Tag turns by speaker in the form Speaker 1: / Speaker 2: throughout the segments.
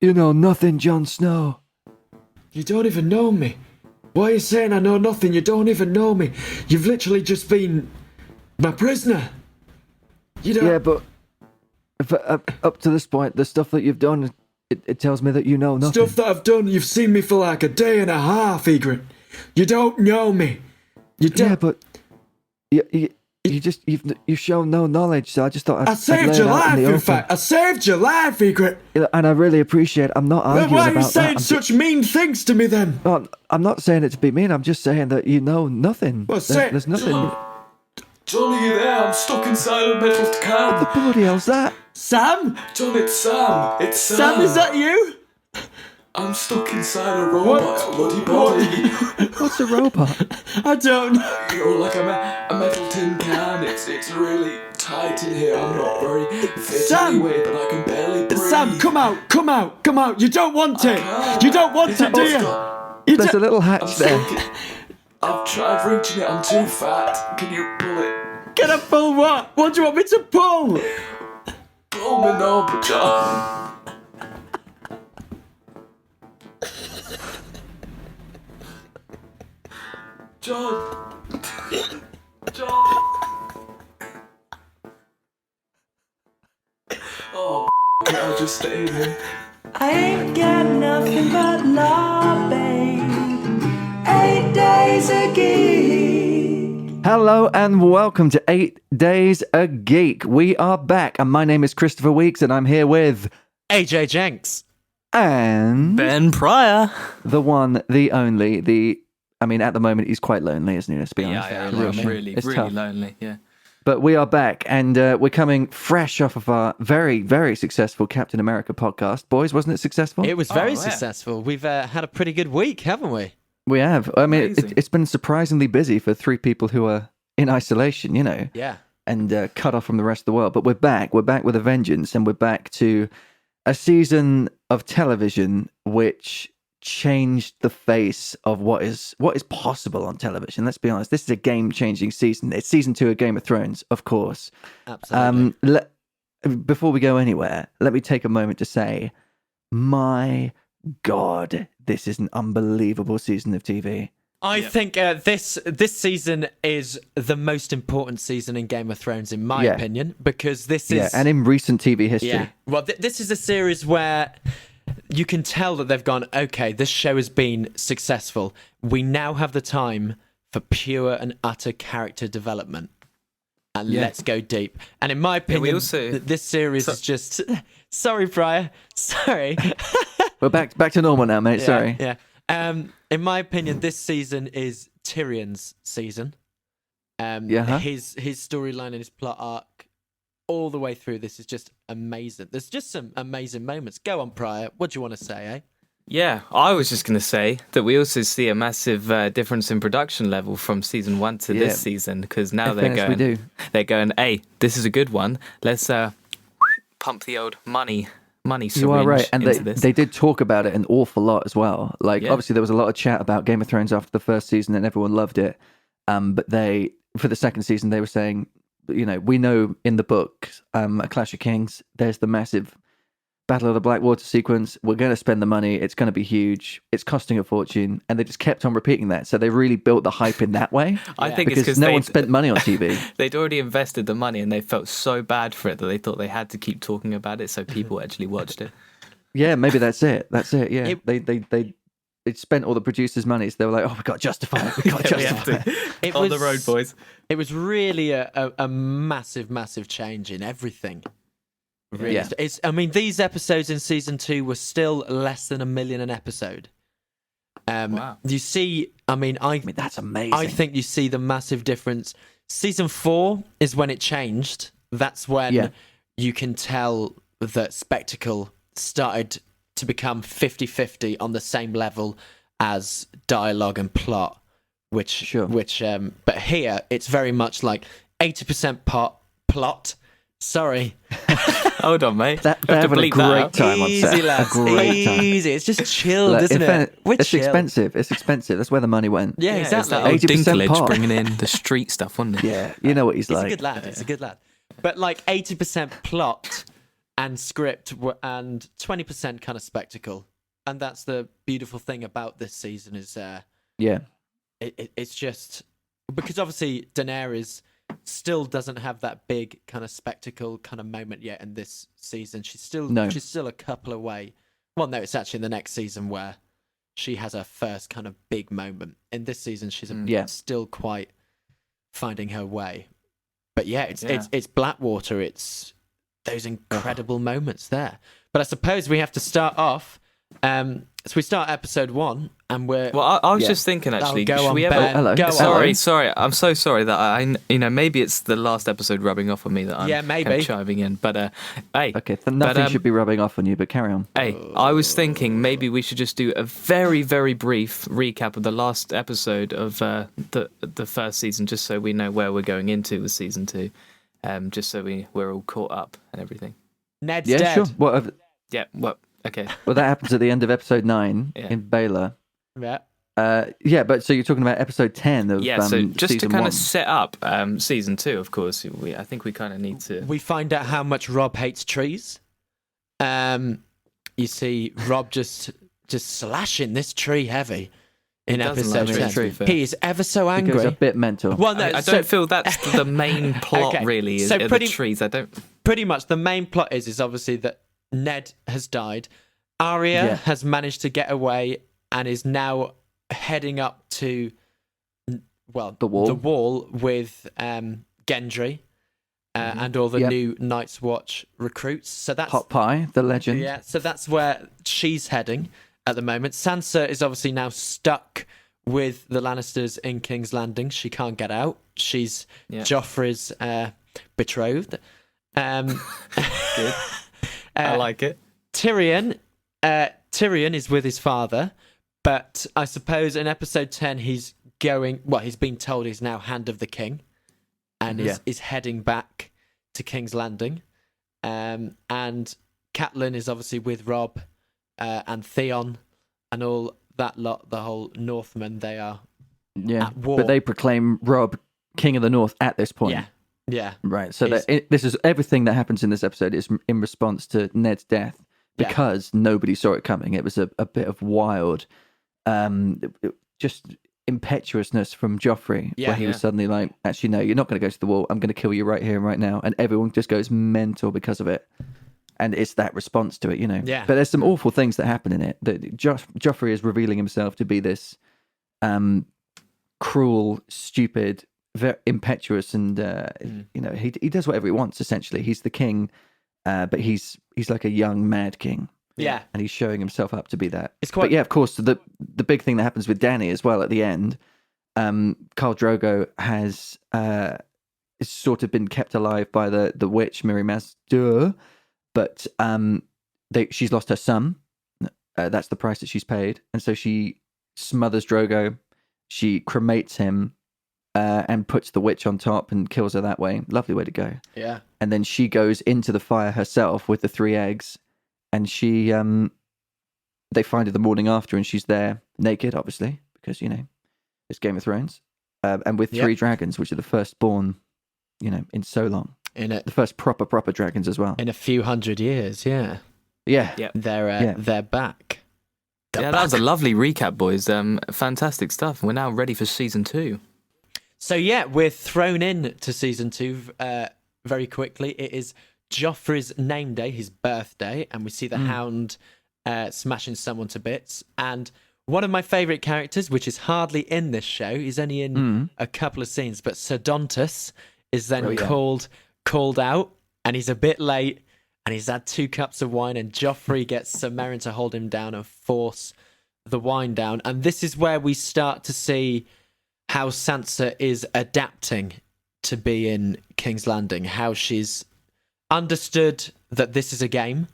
Speaker 1: You know nothing, Jon Snow.
Speaker 2: You don't even know me. Why are you saying I know nothing? You don't even know me. You've literally just been my prisoner. You don't...
Speaker 1: Yeah, but up to this point, the stuff that you've done, it tells me that you know nothing.
Speaker 2: Stuff that I've done, you've seen me for like a day and a half, Egret. You don't know me. You don't...
Speaker 1: Yeah, but you've shown no knowledge, so I just thought
Speaker 2: I saved your life, in fact. I saved your life, Egret.
Speaker 1: And I really appreciate it. I'm not arguing about that.
Speaker 2: Why are you saying such mean things to me then?
Speaker 1: Well, I'm not saying it to be mean. I'm just saying that you know nothing.
Speaker 2: Well,
Speaker 1: there's nothing.
Speaker 3: John, are you there? I'm stuck inside a metal can.
Speaker 1: What the bloody hell's that?
Speaker 2: Sam?
Speaker 3: John, it's Sam. It's Sam.
Speaker 2: Sam, is that you?
Speaker 3: I'm stuck inside a robot bloody body.
Speaker 1: What's a robot?
Speaker 2: I don't know.
Speaker 3: You're like a metal tin can. It's really tight in here. I'm not very fit
Speaker 2: Sam!
Speaker 3: anyway, but I can barely breathe.
Speaker 2: Sam, come out. You don't want it.
Speaker 3: can't.
Speaker 2: You don't want it, do you? You
Speaker 1: There's a
Speaker 2: don't...
Speaker 1: little hatch there.
Speaker 3: I've tried reaching it. I'm too fat. Can you pull it?
Speaker 2: Can I pull what? What do you want me to pull?
Speaker 3: Pull me no, John. John. Oh, I'll just stay here.
Speaker 4: I ain't got nothing but love, babe. 8 days a geek.
Speaker 1: Hello and welcome to 8 Days a Geek. We are back, and my name is Christopher Weeks, and I'm here with
Speaker 5: AJ Jenks
Speaker 1: and
Speaker 5: Ben Pryor.
Speaker 1: the one, the only, I mean, at the moment he's quite lonely, isn't he? Let's be honest.
Speaker 5: Yeah,
Speaker 1: Real
Speaker 5: I'm
Speaker 1: shame.
Speaker 5: really
Speaker 1: It's tough.
Speaker 5: lonely. Yeah.
Speaker 1: But we are back, and we're coming fresh off of our very, very successful Captain America podcast. Boys, wasn't it successful?
Speaker 5: It was very successful. We've had a pretty good week, haven't we?
Speaker 1: We have. I mean,
Speaker 3: Amazing.
Speaker 1: it's been surprisingly busy for three people who are in isolation, you know,
Speaker 5: Yeah.
Speaker 1: and cut off from the rest of the world. But we're back. We're back with a vengeance, and we're back to a season of television which changed the face of what is possible on television. Let's be honest. This is a game-changing season. It's season 2 of Game of Thrones, of course.
Speaker 5: Absolutely.
Speaker 1: Before we go anywhere, let me take a moment to say, my God, this is an unbelievable season of TV.
Speaker 5: I think this season is the most important season in Game of Thrones, in my
Speaker 1: Yeah.
Speaker 5: opinion, because this is
Speaker 1: and in recent TV history.
Speaker 5: yeah. Well, this is a series where you can tell that they've gone, okay, this show has been successful. We now have the time for pure and utter character development. And let's go deep. And in my opinion, this series is just... Sorry, Briar. Sorry.
Speaker 1: We're back to normal now, mate. Sorry.
Speaker 5: Yeah. In my opinion, this season is Tyrion's season. His storyline and his plot arc all the way through this is just amazing. There's just some amazing moments. Go on, Pryor. What do you want to say, eh?
Speaker 6: Yeah, I was just going to say that we also see a massive difference in production level from season 1 to this season, because now they're going, hey, this is a good one. Let's pump the old money syringe.
Speaker 1: You are right, and
Speaker 6: into this.
Speaker 1: they did talk about it an awful lot as well. Like, obviously, there was a lot of chat about Game of Thrones after the first season, and everyone loved it. But for the second season, they were saying, you know, we know in the book, A Clash of Kings, there's the massive Battle of the Blackwater sequence. We're going to spend the money. It's going to be huge. It's costing a fortune. And they just kept on repeating that. So they really built the hype in that way.
Speaker 6: I think it's
Speaker 1: because no one spent money on TV.
Speaker 6: They'd already invested the money and they felt so bad for it that they thought they had to keep talking about it so people actually watched it.
Speaker 1: Yeah, maybe that's it. Yeah. They spent all the producers' money. So they were like, oh, we got to justify it. We got to justify it.
Speaker 6: On the road, boys.
Speaker 5: It was really a massive, massive change in everything. Really.
Speaker 1: Yeah.
Speaker 5: These episodes in season 2 were still less than $1 million an episode.
Speaker 6: Wow.
Speaker 5: You see, I mean,
Speaker 1: that's amazing.
Speaker 5: I think you see the massive difference. Season 4 is when it changed. That's when you can tell that spectacle started to become 50-50 on the same level as dialogue and plot. But here it's very much like 80% plot. Sorry.
Speaker 6: Hold on, mate.
Speaker 1: They're having a great time on set.
Speaker 5: Easy, lads. Easy. It's just chilled, isn't it?
Speaker 1: It's expensive. It's expensive. That's where the money went.
Speaker 5: Yeah, exactly.
Speaker 6: Old
Speaker 1: 80%
Speaker 6: Dinklage
Speaker 1: pop.
Speaker 6: bringing in the street stuff, wasn't it?
Speaker 1: Yeah, you know what he's like.
Speaker 5: He's a good lad. But like 80% plot and script and 20% kind of spectacle. And that's the beautiful thing about this season is it's just because obviously Daenerys still doesn't have that big kind of spectacle kind of moment yet in this season. She's still a couple away. Well, no, it's actually in the next season where she has her first kind of big moment. In this season, she's still quite finding her way. But it's Blackwater. It's those incredible moments there. But I suppose we have to start off. So we start episode 1, and we're.
Speaker 6: Well, I was just thinking actually. Should we ever?
Speaker 1: Hello.
Speaker 6: Sorry. I'm so sorry that maybe it's the last episode rubbing off on me that I'm kind of chiming in. But
Speaker 1: okay, nothing should be rubbing off on you. But carry on.
Speaker 6: Hey, I was thinking maybe we should just do a very, very brief recap of the last episode of the first season, just so we know where we're going into with season 2, just so we're all caught up and everything.
Speaker 5: Ned's dead.
Speaker 1: Sure. What?
Speaker 6: Well, okay.
Speaker 1: Well, that happens at the end of episode 9 in Baylor.
Speaker 5: Yeah.
Speaker 1: But so you're talking about episode 10 of
Speaker 6: so just to kind
Speaker 1: 1.
Speaker 6: of set up season 2, of course, I think we kind of need to.
Speaker 5: We find out how much Rob hates trees. You see Rob just slashing this tree heavy in episode 10. He is ever so angry.
Speaker 1: He goes a bit mental.
Speaker 6: Well, no, I don't feel that's the main plot really. Is the trees. I don't.
Speaker 5: Pretty much the main plot is obviously that Ned has died. Arya has managed to get away and is now heading up to the wall with Gendry and all the new Night's Watch recruits. So that's
Speaker 1: Hot Pie, the legend.
Speaker 5: Yeah, so that's where she's heading at the moment. Sansa is obviously now stuck with the Lannisters in King's Landing. She can't get out. She's Joffrey's betrothed.
Speaker 6: Good. I like it.
Speaker 5: Tyrion is with his father, but I suppose in episode 10 he's been told he's now Hand of the King and is heading back to King's Landing. And Catelyn is obviously with Rob and Theon and all that lot, the whole Northmen. They are at war.
Speaker 1: But they proclaim Rob King of the North at this point.
Speaker 5: Yeah.
Speaker 1: Right. So this is everything that happens in this episode is in response to Ned's death because nobody saw it coming. It was a bit of wild, just impetuousness from Joffrey, where he was suddenly like, actually, no, you're not going to go to the wall. I'm going to kill you right here and right now. And everyone just goes mental because of it. And it's that response to it, Yeah. But there's some awful things that happen in it. That Joffrey is revealing himself to be this cruel, stupid, very impetuous, and he does whatever he wants. Essentially, he's the king, but he's like a young mad king.
Speaker 5: Yeah,
Speaker 1: and he's showing himself up to be that. But of course, the big thing that happens with Dany as well at the end. Khal Drogo has sort of been kept alive by the witch Mirri Maz, but she's lost her son. That's the price that she's paid, and so she smothers Drogo. She cremates him. And puts the witch on top and kills her that way. Lovely way to go.
Speaker 5: Yeah. And
Speaker 1: then she goes into the fire herself with the 3 eggs, and she they find her the morning after, and she's there naked, obviously, because it's Game of Thrones, and with 3 dragons, which are the firstborn, in so long. The first proper dragons as well.
Speaker 5: In a few hundred years, yeah. They're back.
Speaker 6: That was a lovely recap, boys. Fantastic stuff. We're now ready for season 2.
Speaker 5: So we're thrown in to season 2 very quickly. It is Joffrey's name day, his birthday, and we see the Hound smashing someone to bits. And one of my favourite characters, which is hardly in this show, he's only in a couple of scenes, but Sodontus is then called out, and he's a bit late, and he's had 2 cups of wine, and Joffrey gets Sir Meryn to hold him down and force the wine down. And this is where we start to see how Sansa is adapting to be in King's Landing, how she's understood that this is a game,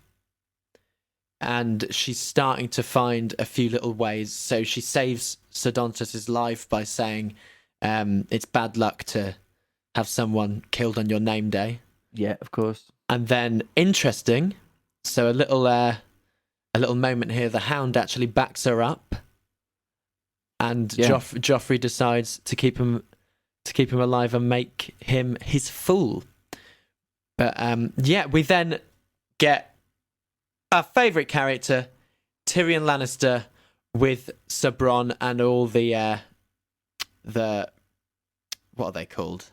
Speaker 5: and she's starting to find a few little ways. So she saves Sodontus' life by saying it's bad luck to have someone killed on your name day.
Speaker 1: Yeah, of course.
Speaker 5: And then, interesting, so a little moment here, the Hound actually backs her up. And Joffrey decides to keep him alive and make him his fool. But we then get our favourite character, Tyrion Lannister, with Sabron and all the what are they called?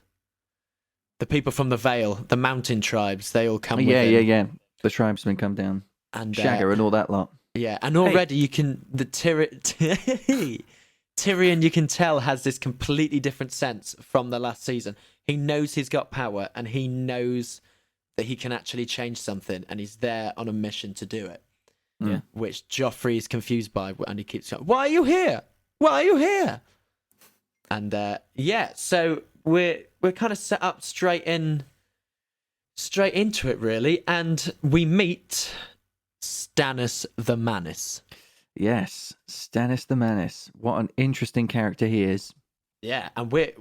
Speaker 5: The people from the Vale, the mountain tribes. They all come.
Speaker 1: Yeah. The tribesmen come down, and Shagger and all that lot.
Speaker 5: Yeah, and already you can Tyrion, you can tell, has this completely different sense from the last season. He knows he's got power, and he knows that he can actually change something, and he's there on a mission to do it.
Speaker 6: Yeah.
Speaker 5: Which Joffrey is confused by, and he keeps going, "Why are you here? Why are you here?" And so we're kind of set up straight into it, really, and we meet Stannis the Menace.
Speaker 1: Yes, Stannis the Menace. What an interesting character he is.
Speaker 5: Yeah, and we're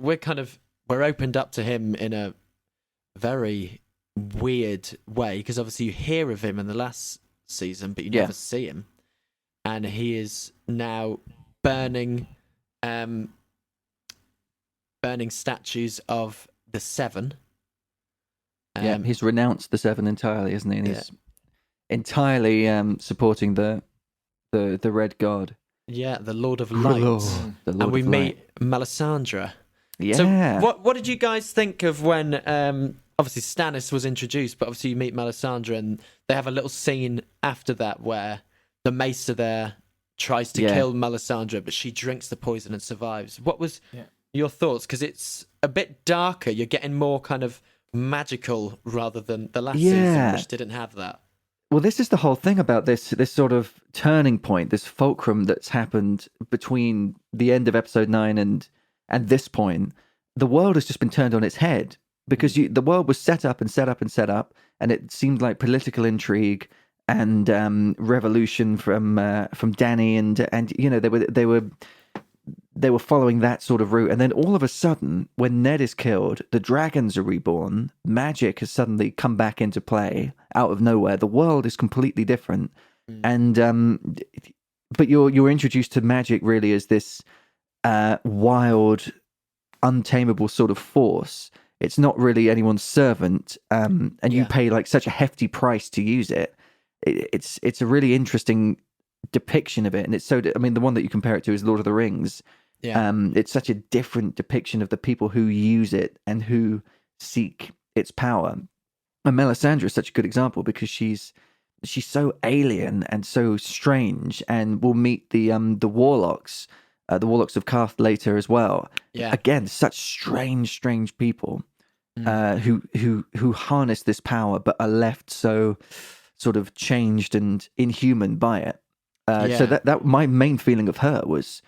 Speaker 5: opened up to him in a very weird way, because obviously you hear of him in the last season, but you never see him. And he is now burning statues of the Seven.
Speaker 1: He's renounced the Seven entirely, isn't he? And he's entirely supporting the Red God.
Speaker 5: Yeah, the Lord of Light. And we meet Melisandre.
Speaker 1: Yeah.
Speaker 5: So what did you guys think of when obviously Stannis was introduced, but obviously you meet Melisandre, and they have a little scene after that where the Maester there tries to kill Melisandre, but she drinks the poison and survives. What was your thoughts? Because it's a bit darker. You're getting more kind of magical rather than the last season, which didn't have that.
Speaker 1: Well, this is the whole thing about this sort of turning point, this fulcrum that's happened between the end of episode 9 and this point. The world has just been turned on its head, because the world was set up, and it seemed like political intrigue and revolution from Dany, and you know they were following that sort of route. And then all of a sudden, when Ned is killed, the dragons are reborn. Magic has suddenly come back into play out of nowhere. The world is completely different. And but you're introduced to magic really as this wild, untamable sort of force. It's not really anyone's servant, and you pay like such a hefty price to use it. It's a really interesting depiction of it, and it's so. I mean, the one that you compare it to is Lord of the Rings. It's such a different depiction of the people who use it and who seek its power. And Melisandre is such a good example, because she's so alien and so strange, and we'll meet the warlocks. The warlocks of Karth later as well. Again, such strange people who harness this power, but are left so sort of changed and inhuman by it. So that my main feeling of her was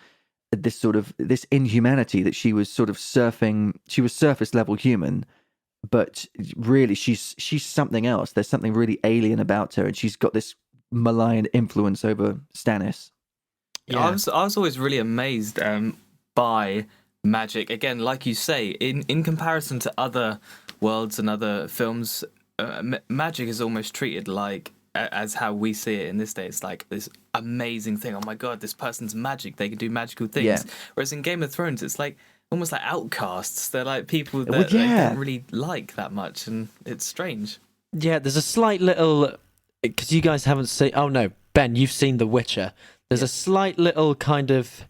Speaker 1: this inhumanity, that she was sort of she was surface level human, but really she's something else. There's something really alien about her, and she's got this malign influence over Stannis.
Speaker 6: I was always really amazed by magic. Again, like you say, in comparison to other worlds and other films, magic is almost treated like as how we see it in this day. It's like this amazing thing. Oh my god, this person's magic. They can do magical things. Whereas in Game of Thrones, it's like almost like outcasts. They're like people that they don't really like that much, and it's strange. Yeah,
Speaker 5: there's a slight little, because you guys haven't seen. Oh no, Ben, you've seen The Witcher. There's a slight little kind of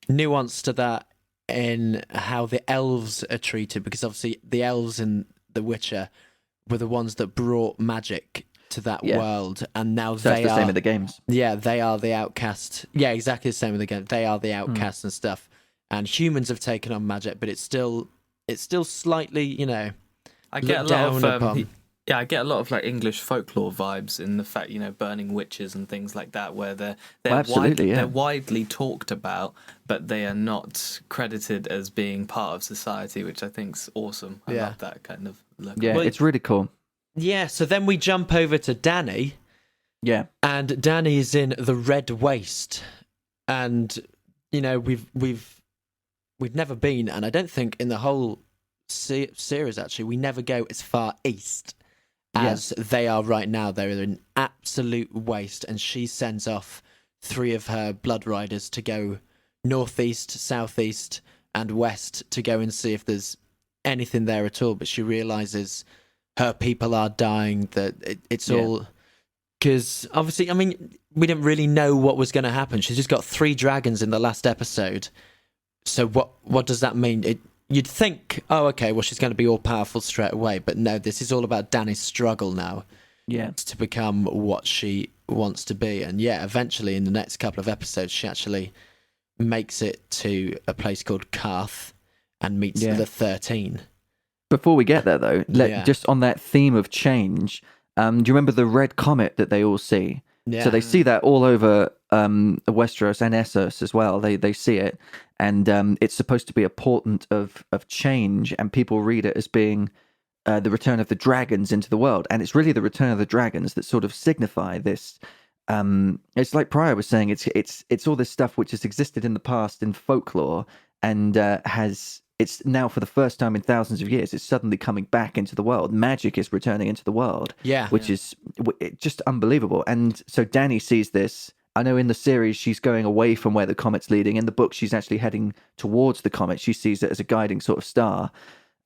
Speaker 5: nuance to that in how the elves are treated, because obviously the elves in The Witcher were the ones that brought magic to that world, and now
Speaker 1: that's the same in the games.
Speaker 5: Yeah, they are the outcast. Yeah, exactly the same in the game. They are the outcasts and stuff. And humans have taken on magic, but it's still slightly, you know.
Speaker 6: I get a lot of I get a lot of like English folklore vibes in the fact, you know, burning witches and things like that, where they're widely talked about, but they are not credited as being part of society, which I think's awesome. I love that kind of look.
Speaker 1: Yeah, it's really cool.
Speaker 5: Yeah, so then we jump over to Dany.
Speaker 1: Yeah.
Speaker 5: And Dany is in the Red Waste. And, you know, we've never been, and I don't think in the whole series, actually, we never go as far east as they are right now. They're in absolute waste, and she sends off 3 of her blood riders to go northeast, southeast, and west to go and see if there's anything there at all. But she realizes her people are dying, that it's all Because obviously, I mean, we didn't really know what was going to happen. She's just got 3 dragons in the last episode. So what does that mean? You'd think, oh, okay, well, she's going to be all powerful straight away. But no, this is all about Dany's struggle now.
Speaker 1: Yeah.
Speaker 5: To become what she wants to be. And yeah, eventually in the next couple of episodes, she actually makes it to a place called Karth and meets the 13.
Speaker 1: Before we get there, though, just on that theme of change, do you remember the red comet that they all see?
Speaker 5: Yeah.
Speaker 1: So they see that all over Westeros and Essos as well. They see it, and it's supposed to be a portent of change, and people read it as being the return of the dragons into the world. And it's really the return of the dragons that sort of signify this. It's like Pryor was saying, it's all this stuff which has existed in the past in folklore and it's now for the first time in thousands of years, it's suddenly coming back into the world. Magic is returning into the world, which is just unbelievable. And so Dany sees this. I know in the series she's going away from where the comet's leading. In the book, she's actually heading towards the comet. She sees it as a guiding sort of star.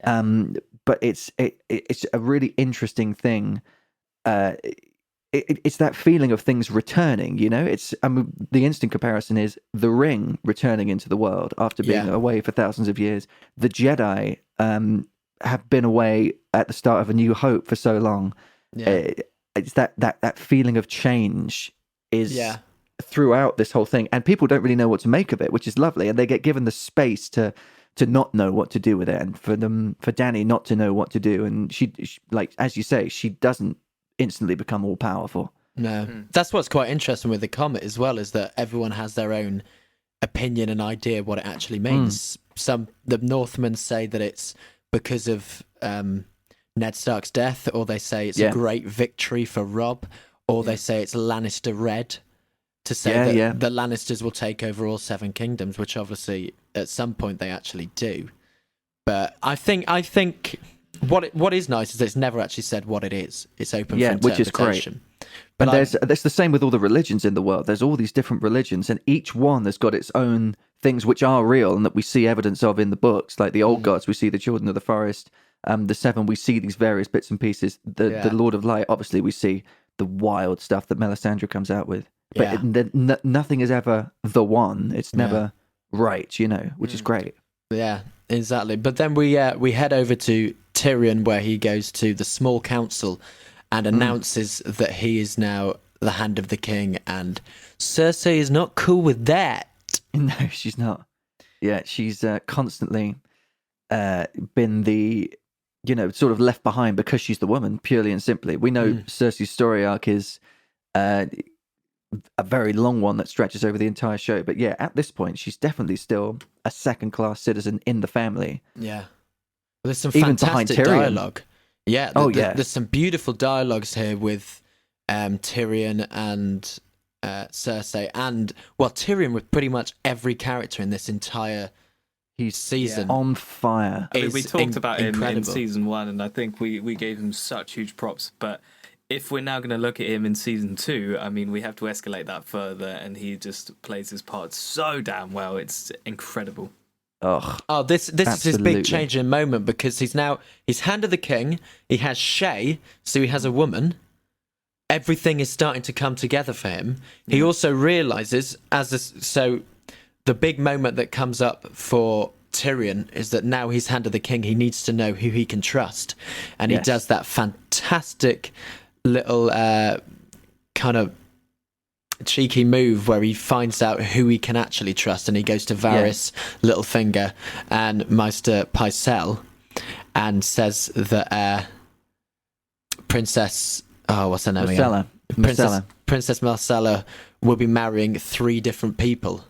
Speaker 1: But it's a really interesting thing. It's that feeling of things returning, you know. The instant comparison is the Ring returning into the world after being away for thousands of years. The Jedi have been away at the start of A New Hope for so long. It's that feeling of change is throughout this whole thing, and people don't really know what to make of it, which is lovely. And they get given the space to not know what to do with it, and for Dany not to know what to do, and she like as you say, she doesn't instantly become all powerful.
Speaker 5: No, that's what's quite interesting with the comet as well, is that everyone has their own opinion and idea what it actually means. The Northmen say that it's because of Ned Stark's death, or they say it's a great victory for Robb, or they say it's Lannister red, to say that the Lannisters will take over all 7 kingdoms, which obviously at some point they actually do. But I think what is nice is that it's never actually said what it is. It's open for interpretation.
Speaker 1: Which is great. But it's the same with all the religions in the world. There's all these different religions, and each one has got its own things which are real and that we see evidence of in the books. Like the old gods, we see the children of the forest. The 7, we see these various bits and pieces. The Lord of Light, obviously, we see the wild stuff that Melisandre comes out with. But nothing is ever the one. It's never right, you know, which is great.
Speaker 5: Yeah, exactly. But then we head over to Tyrion, where he goes to the small council and announces that he is now the Hand of the King, and Cersei is not cool with that.
Speaker 1: No, she's not. Yeah, she's constantly been the, you know, sort of left behind because she's the woman, purely and simply. We know Cersei's story arc is a very long one that stretches over the entire show. But yeah, at this point, she's definitely still a second-class citizen in the family.
Speaker 5: Yeah. Well, there's some fantastic dialogue. Yeah. There's some beautiful dialogues here with Tyrion and Cersei, and Tyrion with pretty much every character in this entire season.
Speaker 1: On fire.
Speaker 6: I mean, we talked about him in season 1, and I think we gave him such huge props, but if we're now going to look at him in season 2, I mean, we have to escalate that further, and he just plays his part so damn well. It's incredible.
Speaker 5: This is his big change in moment, because he's Hand of the King. He has Shay, so he has a woman. Everything is starting to come together for him. He also realizes so the big moment that comes up for Tyrion is that now he's Hand of the King. He needs to know who he can trust, and he does that fantastic little kind of cheeky move where he finds out who he can actually trust, and he goes to Varys, Littlefinger, and Maester Pycelle, and says that Princess what's her name again? Princess Marcella will be marrying 3 different people,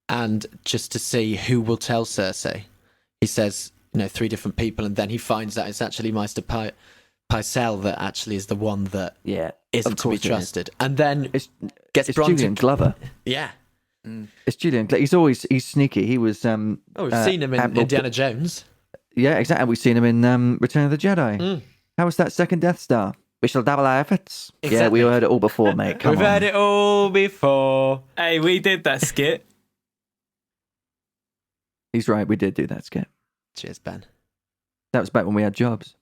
Speaker 5: and just to see who will tell Cersei, he says 3 different people, and then he finds out it's actually Maester Pycelle that actually is the one that isn't to be trusted, and then it's
Speaker 1: Julian Glover.
Speaker 5: Yeah,
Speaker 1: it's Julian. He's sneaky. He was.
Speaker 5: We've seen him in Indiana Jones.
Speaker 1: Yeah, exactly. We've seen him in Return of the Jedi. How was that second Death Star? We shall double our efforts. Exactly. Yeah, we heard it all before, mate. We've
Speaker 5: heard it all before.
Speaker 6: Hey, we did that skit.
Speaker 1: He's right. We did do that skit.
Speaker 5: Cheers, Ben.
Speaker 1: That was back when we had jobs.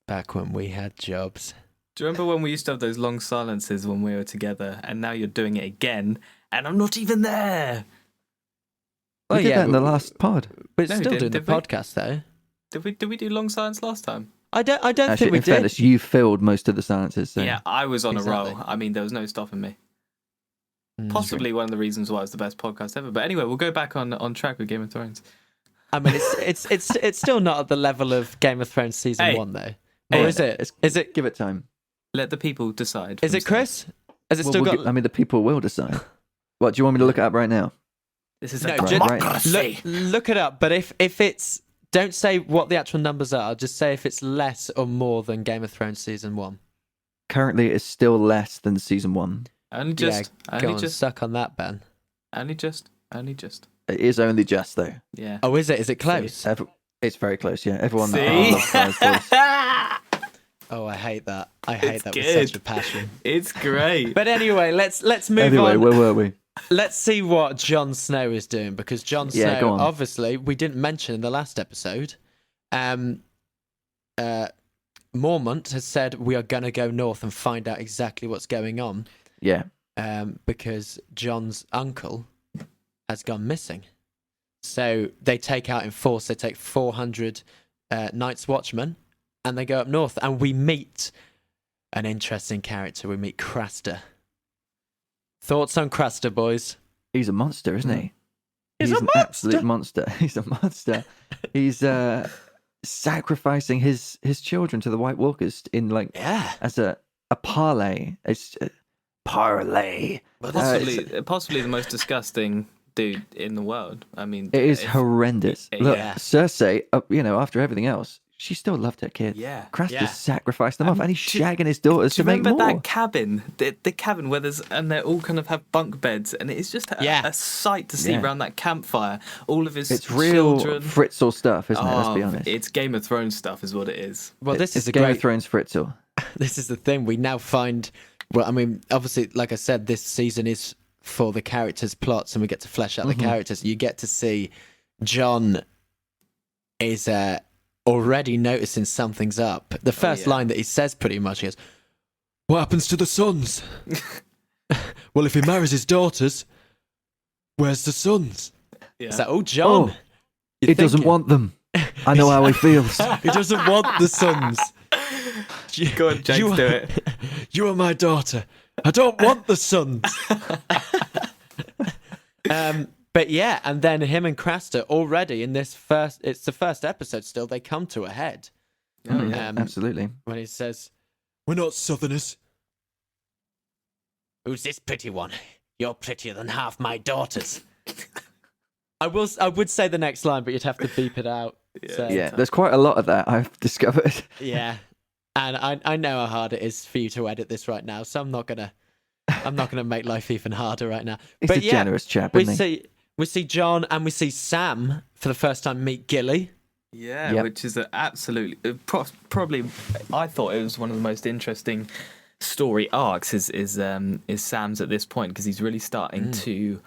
Speaker 5: Back when we had jobs.
Speaker 6: Do you remember when we used to have those long silences when we were together, and now you're doing it again, and I'm not even there?
Speaker 1: We did that in the last pod.
Speaker 5: But it's still doing the podcast, though.
Speaker 6: Did we do long silence last time?
Speaker 5: I don't
Speaker 1: Actually,
Speaker 5: think we
Speaker 1: in
Speaker 5: did.
Speaker 1: fairness, you filled most of the silences. So.
Speaker 6: Yeah, I was on
Speaker 5: Exactly.
Speaker 6: a roll. I mean, there was no stopping me. Possibly one of the reasons why it's the best podcast ever. But anyway, we'll go back on track with Game of Thrones.
Speaker 5: I mean, it's still not at the level of Game of Thrones season 1, though. Or is it? Is it?
Speaker 1: Give it time.
Speaker 6: Let the people decide.
Speaker 5: Is it Chris? Has it still got?
Speaker 1: I mean, the people will decide. What, do you want me to look it up right now?
Speaker 6: This is
Speaker 5: No,
Speaker 6: a
Speaker 5: just
Speaker 6: democracy.
Speaker 5: look it up. But if it's, don't say what the actual numbers are. Just say if it's less or more than Game of Thrones season 1.
Speaker 1: Currently, it's still less than season 1.
Speaker 6: Only just.
Speaker 5: Go on, suck on that, Ben.
Speaker 6: Only just.
Speaker 1: It is only just though.
Speaker 6: Yeah.
Speaker 5: Oh, is it? Is it close?
Speaker 1: It's very close. Yeah, everyone.
Speaker 6: See?
Speaker 5: Oh, I hate that. I hate that
Speaker 6: good.
Speaker 5: with such a passion.
Speaker 6: It's great.
Speaker 5: But anyway, let's move on.
Speaker 1: Anyway, where were we?
Speaker 5: Let's see what Jon Snow is doing, because Jon
Speaker 1: Yeah, go
Speaker 5: Snow,
Speaker 1: on.
Speaker 5: obviously, we didn't mention in the last episode. Mormont has said we are going to go north and find out exactly what's going on.
Speaker 1: Yeah.
Speaker 5: Because Jon's uncle has gone missing. So they take out in force. They take 400 Night's Watchmen, and they go up north. And we meet an interesting character. We meet Craster. Thoughts on Craster, boys?
Speaker 1: He's a monster, isn't he?
Speaker 5: He's a
Speaker 1: an absolute monster. He's a monster. He's sacrificing his children to the White Walkers in as a parlay. It's parlay.
Speaker 6: Possibly the most disgusting dude in the world. I mean,
Speaker 1: it is horrendous. Look,
Speaker 5: yeah.
Speaker 1: Cersei, after everything else, she still loved her kid.
Speaker 6: Yeah.
Speaker 1: Craster sacrificed them off, and he's shagging his daughters to make more.
Speaker 6: Do you remember that cabin? The cabin where and they all kind of have bunk beds, and it's just a sight to see around that campfire. All of his
Speaker 1: real
Speaker 6: children.
Speaker 1: Fritzl stuff, isn't it? Let's be honest.
Speaker 6: It's Game of Thrones stuff, is what it is.
Speaker 5: Well, this is a
Speaker 1: Game
Speaker 5: great
Speaker 1: of Thrones Fritzl.
Speaker 5: This is the thing. We now find. Well, I mean, obviously, like I said, this season is for the characters' plots, and we get to flesh out the characters. You get to see Jon is already noticing something's up. The first line that he says pretty much is, "What happens to the sons?" Well, if he marries his daughters, where's the sons? Yeah. It's like, oh, Jon.
Speaker 1: He doesn't want them. I know how he feels.
Speaker 5: He doesn't want the sons.
Speaker 6: Go on, James, do it.
Speaker 5: You are my daughter. I don't want the sons. But yeah, and then him and Craster already in this it's the first episode still, they come to a head.
Speaker 1: Oh, yeah, absolutely.
Speaker 5: When he says, "We're not Southerners." "Who's this pretty one? You're prettier than half my daughters." I would say the next line, but you'd have to beep it out.
Speaker 1: Yeah, there's quite a lot of that I've discovered.
Speaker 5: Yeah. And I know how hard it is for you to edit this right now, so I'm not gonna make life even harder right now.
Speaker 1: He's
Speaker 5: but
Speaker 1: a generous chap, isn't he?
Speaker 5: We see Jon and we see Sam for the first time meet Gilly.
Speaker 6: Yeah, which is absolutely probably. I thought it was one of the most interesting story arcs is Sam's at this point, because he's really starting to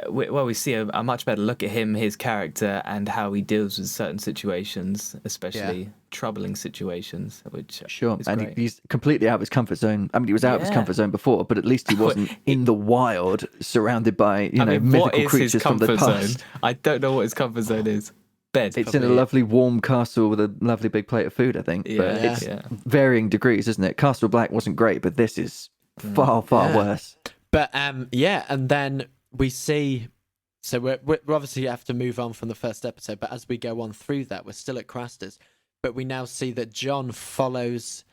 Speaker 6: we see a much better look at him, his character, and how he deals with certain situations, especially troubling situations, which is
Speaker 1: and
Speaker 6: great.
Speaker 1: he's completely out of his comfort zone. I mean, he was out of his comfort zone before, but at least he wasn't in the wild surrounded by mythical creatures from the past.
Speaker 6: Zone? I don't know what his comfort zone is. Bed.
Speaker 1: It's in a lovely warm castle with a lovely big plate of food, I think. But it's varying degrees, isn't it? Castle Black wasn't great, but this is far worse.
Speaker 5: But and then we see. So we obviously have to move on from the first episode, but as we go on through that, we're still at Craster's. But we now see that Jon follows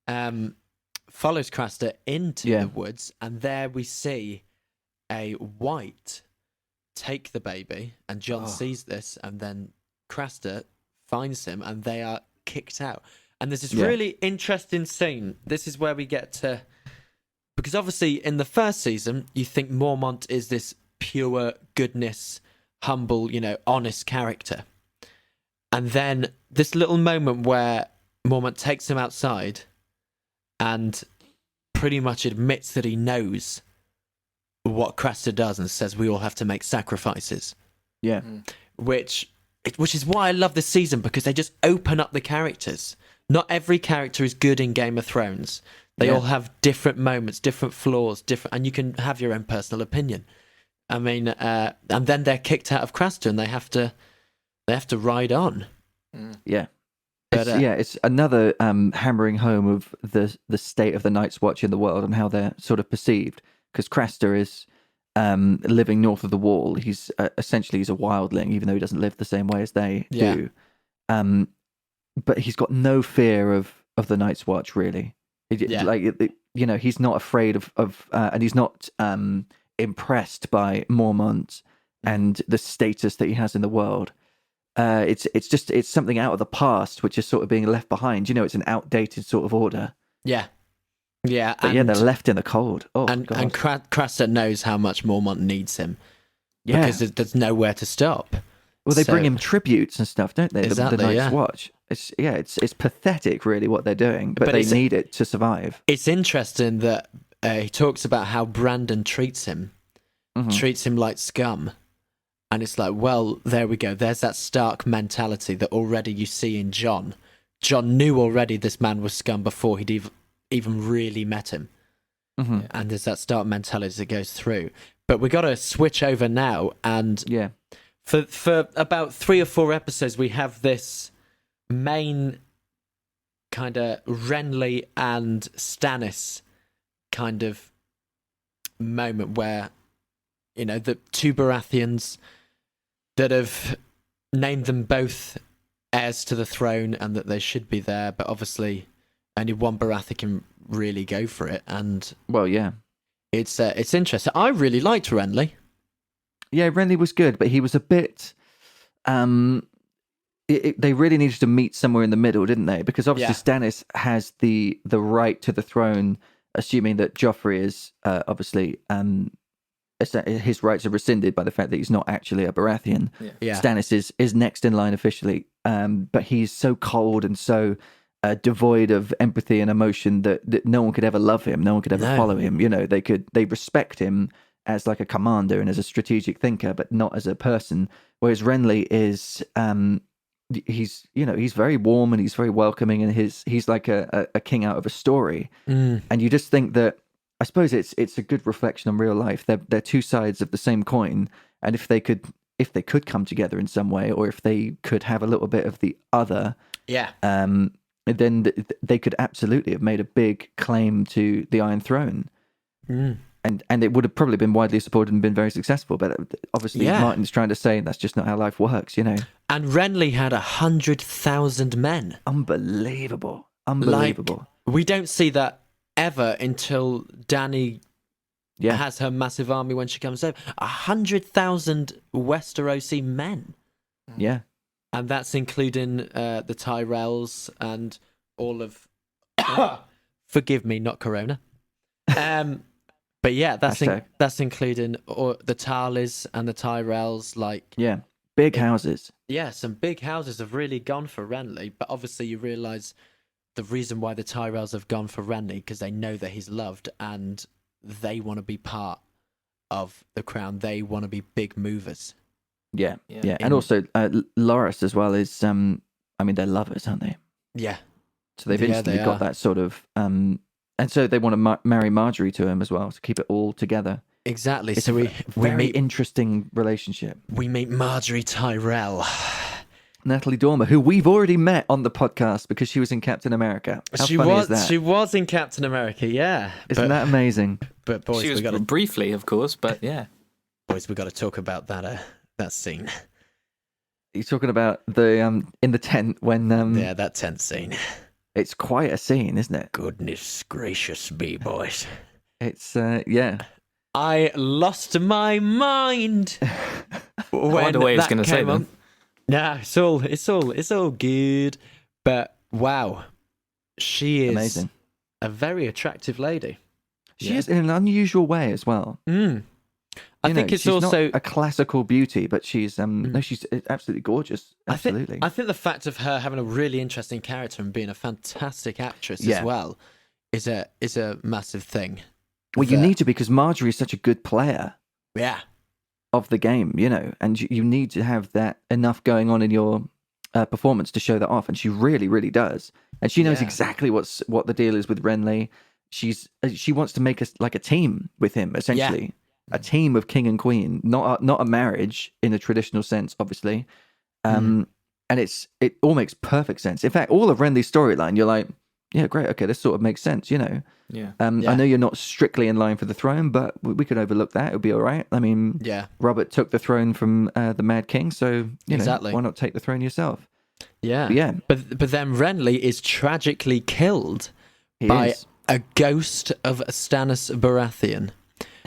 Speaker 5: Craster into the woods, and there we see a white take the baby, and Jon sees this, and then Craster finds him, and they are kicked out. And there's this really interesting scene. This is where we get to, because obviously in the first season you think Mormont is this pure goodness, humble, honest character, and then this little moment where Mormont takes him outside and pretty much admits that he knows what Craster does and says we all have to make sacrifices.
Speaker 1: Yeah.
Speaker 5: Which is why I love this season, because they just open up the characters. not every character is good in Game of Thrones. They all have different moments, different flaws, and you can have your own personal opinion. I mean, and then they're kicked out of Craster, and they have to ride on.
Speaker 1: Yeah. But, it's another hammering home of the state of the Night's Watch in the world and how they're sort of perceived. Because Craster is living north of the Wall. He's essentially he's a wildling, even though he doesn't live the same way as they do. But he's got no fear of the Night's Watch, really. He's not afraid of and he's not impressed by Mormont and the status that he has in the world. It's something out of the past which is sort of being left behind. It's an outdated sort of order.
Speaker 5: Yeah.
Speaker 1: But they're left in the cold.
Speaker 5: And Craster knows how much Mormont needs him. Yeah. Because there's nowhere to stop.
Speaker 1: Well, they bring him tributes and stuff, don't they?
Speaker 5: Exactly,
Speaker 1: the Night's Watch. It's pathetic, really, what they're doing, but they need it to survive.
Speaker 5: It's interesting that he talks about how Brandon treats him like scum. And it's like, well, there we go. There's that Stark mentality that already you see in Jon. Jon knew already this man was scum before he'd even really met him. And there's that Stark mentality that goes through. But we got to switch over now. And for about 3 or 4 episodes, we have this main kind of Renly and Stannis kind of moment where, the two Baratheons that have named them both heirs to the throne and that they should be there, but obviously only one Baratheon can really go for it. And it's interesting. I really liked Renly.
Speaker 1: Yeah, Renly was good, but he was a bit. They really needed to meet somewhere in the middle, didn't they? Because obviously Stannis has the right to the throne, assuming that Joffrey is obviously his rights are rescinded by the fact that he's not actually a Baratheon. Stannis is next in line officially, but he's so cold and so devoid of empathy and emotion that no one could ever love him, no one could ever follow him. They respect him as like a commander and as a strategic thinker, but not as a person. Whereas Renly is, he's very warm and he's very welcoming, and he's like a king out of a story. And you just think that, I suppose it's a good reflection on real life. They're two sides of the same coin, and if they could come together in some way, or if they could have a little bit of the other, then they could absolutely have made a big claim to the Iron Throne. And it would have probably been widely supported and been very successful. But obviously Martin's trying to say that's just not how life works, And
Speaker 5: Renly had 100,000 men.
Speaker 1: Unbelievable.
Speaker 5: Like, we don't see that ever until Dany has her massive army when she comes over. 100,000 Westerosi men.
Speaker 1: Yeah.
Speaker 5: And that's including the Tyrells and all of... Forgive me, not Corona. But that's including the Tarleys and the Tyrells.
Speaker 1: Big houses.
Speaker 5: Yeah, some big houses have really gone for Renly. But obviously you realise the reason why the Tyrells have gone for Renly, because they know that he's loved and they want to be part of the crown. They want to be big movers.
Speaker 1: Yeah. And also Loras as well is, they're lovers, aren't they?
Speaker 5: Yeah.
Speaker 1: So they've instantly got that sort of, and so they want to marry Marjorie to him as well to keep it all together.
Speaker 5: Exactly.
Speaker 1: It's
Speaker 5: so we
Speaker 1: very
Speaker 5: meet
Speaker 1: interesting relationship.
Speaker 5: We meet Marjorie Tyrell.
Speaker 1: Natalie Dormer, who we've already met on the podcast because she was in Captain America. How funny is that?
Speaker 5: She was in Captain America, yeah.
Speaker 1: Isn't that amazing?
Speaker 5: But boys,
Speaker 6: she was briefly, of course, but yeah.
Speaker 5: Boys, we got to talk about that scene.
Speaker 1: You're talking about the in the tent when
Speaker 5: that tent scene.
Speaker 1: It's quite a scene, isn't it?
Speaker 5: Goodness gracious me, boys.
Speaker 1: It's
Speaker 5: I lost my mind.
Speaker 6: I wonder what he was going to say then.
Speaker 5: Nah, it's all good. But wow, she is
Speaker 1: amazing.
Speaker 5: A very attractive lady.
Speaker 1: She is in an unusual way as well.
Speaker 5: I think it's also
Speaker 1: not a classical beauty, but she's she's absolutely gorgeous. Absolutely.
Speaker 5: I think the fact of her having a really interesting character and being a fantastic actress as well is a massive thing.
Speaker 1: Well, you need to, because Marjorie is such a good player.
Speaker 5: Yeah.
Speaker 1: Of the game, and you need to have that enough going on in your performance to show that off, and she really, really does. and she knows exactly what the deal is with Renly. She wants to make a team with him, essentially, a team of king and queen, not a marriage in a traditional sense, obviously. And it all makes perfect sense. In fact, all of Renly's storyline, you're like, yeah, great, okay, this sort of makes sense, you know.
Speaker 6: Yeah.
Speaker 1: I know you're not strictly in line for the throne, but we could overlook that. It'll be all right. I mean, Robert took the throne from the Mad King, so you know, why not take the throne yourself?
Speaker 5: Yeah. But then Renly is tragically killed by a ghost of Stannis Baratheon.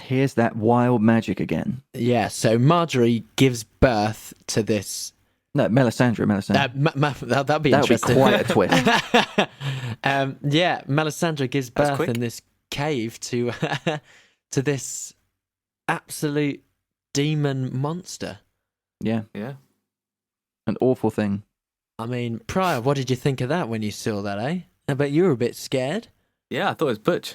Speaker 1: Here's that wild magic again.
Speaker 5: Yeah, so Marjorie gives birth to this.
Speaker 1: No, Melisandre.
Speaker 5: That'd be interesting.
Speaker 1: That'd be quite a twist.
Speaker 5: Melisandre gives birth in this cave to to this absolute demon monster.
Speaker 1: Yeah.
Speaker 6: Yeah.
Speaker 1: An awful thing.
Speaker 5: I mean, Pryor, what did you think of that when you saw that, eh? I bet you were a bit scared.
Speaker 6: Yeah, I thought it was Butch.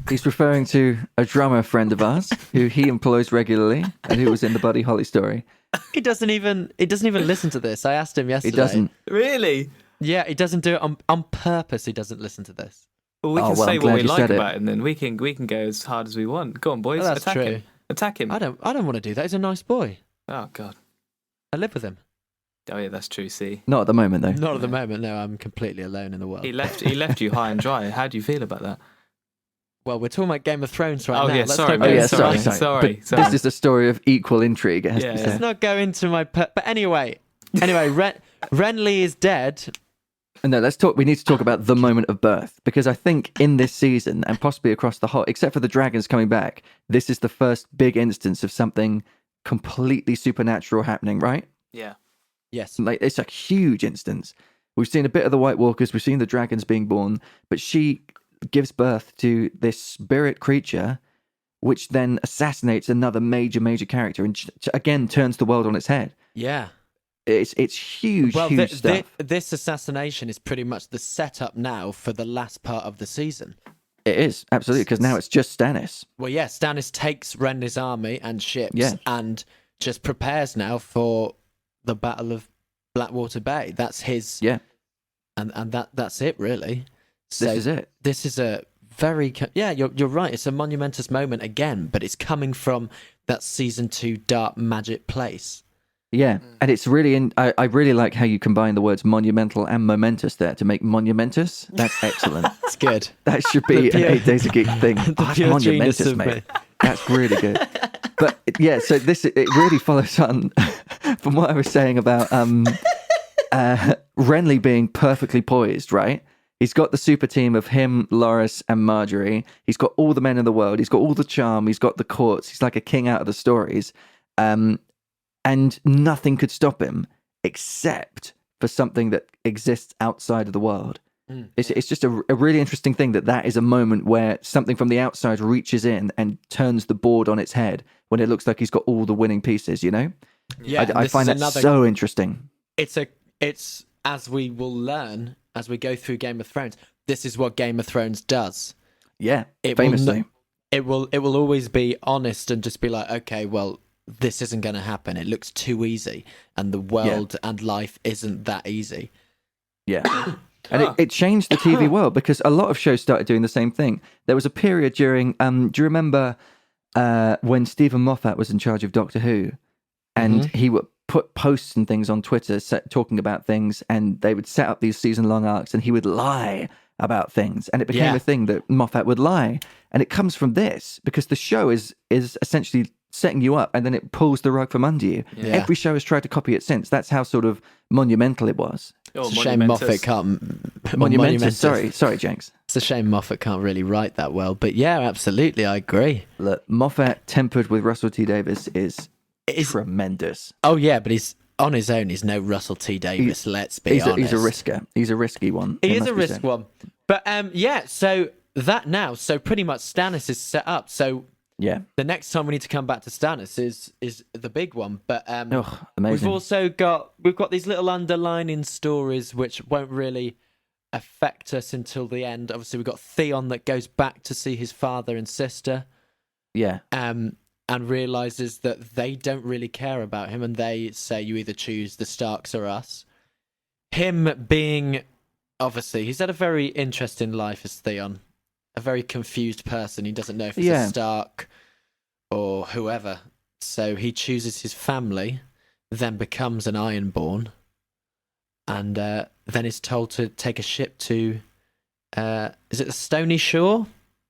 Speaker 1: He's referring to a drummer friend of ours who he employs regularly and who was in the Buddy Holly story.
Speaker 5: He doesn't even listen to this. I asked him yesterday.
Speaker 1: He doesn't.
Speaker 6: Really?
Speaker 5: Yeah, he doesn't do it on purpose. He doesn't listen to this.
Speaker 6: Well, we can say what we like about him, then we can go as hard as we want. Go on, boys.
Speaker 5: Well, that's true.
Speaker 6: Him. Attack him.
Speaker 5: I don't want to do that. He's a nice boy.
Speaker 6: Oh God.
Speaker 5: I live with him.
Speaker 6: Oh yeah, that's true. See.
Speaker 1: Not at the moment though.
Speaker 5: Not at the moment. No, I'm completely alone in the world.
Speaker 6: He left you high and dry. How do you feel about that?
Speaker 5: Well, we're talking about Game of Thrones right now.
Speaker 6: Yeah, sorry.
Speaker 1: Sorry. This is the story of equal intrigue.
Speaker 5: Let's not go into my... But anyway, Renly is dead.
Speaker 1: No, let's talk. We need to talk about the moment of birth, because I think in this season, and possibly across the whole, except for the dragons coming back, this is the first big instance of something completely supernatural happening, right?
Speaker 6: Yeah.
Speaker 5: Yes.
Speaker 1: Like, it's a huge instance. We've seen a bit of the White Walkers, we've seen the dragons being born, but she gives birth to this spirit creature, which then assassinates another major character and again turns the world on its head.
Speaker 5: Yeah.
Speaker 1: It's huge, huge stuff.
Speaker 5: This assassination is pretty much the setup now for the last part of the season.
Speaker 1: It is, absolutely, because now it's just Stannis.
Speaker 5: Well, yeah, Stannis takes Renly's army and ships and just prepares now for the Battle of Blackwater Bay. That's his...
Speaker 1: Yeah.
Speaker 5: And that's it, really. So
Speaker 1: this is it.
Speaker 5: This is a very... Yeah, you're right. It's a monumentous moment again, but it's coming from that Season 2 dark magic place.
Speaker 1: Yeah, and it's really... I really like how you combine the words monumental and momentous there to make monumentous. That's excellent.
Speaker 5: It's good.
Speaker 1: That should be an 8 Days a Geek thing. That's monumentous, mate. That's really good. But yeah, so it really follows on from what I was saying about Renly being perfectly poised, right? He's got the super team of him, Loras, and Marjorie. He's got all the men in the world. He's got all the charm. He's got the courts. He's like a king out of the stories. And nothing could stop him except for something that exists outside of the world. It's just a really interesting thing that is a moment where something from the outside reaches in and turns the board on its head when it looks like he's got all the winning pieces, you know?
Speaker 5: Yeah,
Speaker 1: I find that so interesting.
Speaker 5: It's as we will learn as we go through Game of Thrones, this is what Game of Thrones does.
Speaker 1: Yeah, famously.
Speaker 5: It will always be honest and just be like, okay, well, this isn't going to happen. It looks too easy, and the world and life isn't that easy.
Speaker 1: Yeah. And it changed the TV world because a lot of shows started doing the same thing. There was a period during, do you remember when Stephen Moffat was in charge of Doctor Who? And he would put posts and things on Twitter talking about things, and they would set up these season-long arcs, and he would lie about things. And it became a thing that Moffat would lie. And it comes from this, because the show is essentially setting you up, and then it pulls the rug from under you. Yeah. Every show has tried to copy it since. That's how sort of monumental it was.
Speaker 5: It's a shame Moffat can't...
Speaker 1: Monumentous. Sorry, Jenks.
Speaker 5: It's a shame Moffat can't really write that well. But yeah, absolutely, I agree.
Speaker 1: Look, Moffat tempered with Russell T Davies is tremendous.
Speaker 5: Oh yeah, but he's on his own. He's no Russell T Davies, let's be honest.
Speaker 1: He's a risker. He's a risky one.
Speaker 5: He is a risk one. But so pretty much Stannis is set up. So yeah, the next time we need to come back to Stannis is the big one. But
Speaker 1: amazing.
Speaker 5: we've got these little underlining stories which won't really affect us until the end. Obviously, we've got Theon that goes back to see his father and sister.
Speaker 1: Yeah.
Speaker 5: And realizes that they don't really care about him, and they say, you either choose the Starks or us. him being, obviously, he's had a very interesting life as Theon. A very confused person. He doesn't know if it's a Stark or whoever. So he chooses his family, then becomes an Ironborn, and then is told to take a ship to, is it the Stony Shore?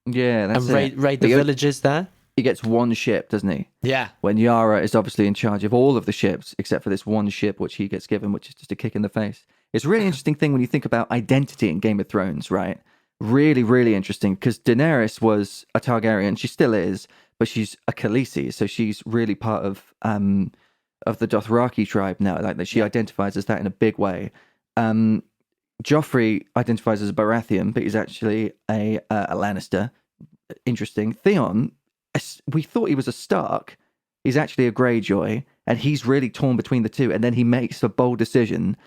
Speaker 1: Yeah, that's
Speaker 5: and raid the villages there.
Speaker 1: He gets one ship, doesn't he?
Speaker 5: Yeah.
Speaker 1: When Yara is obviously in charge of all of the ships, except for this one ship which he gets given, which is just a kick in the face. It's a really interesting thing when you think about identity in Game of Thrones, right? Really, really interesting, because Daenerys was a Targaryen. She still is, but she's a Khaleesi, so she's really part of the Dothraki tribe now. Like that, she identifies as that in a big way. Joffrey identifies as a Baratheon, but he's actually a Lannister. Interesting. Theon, we thought he was a Stark. He's actually a Greyjoy, and he's really torn between the two. And then he makes a bold decision,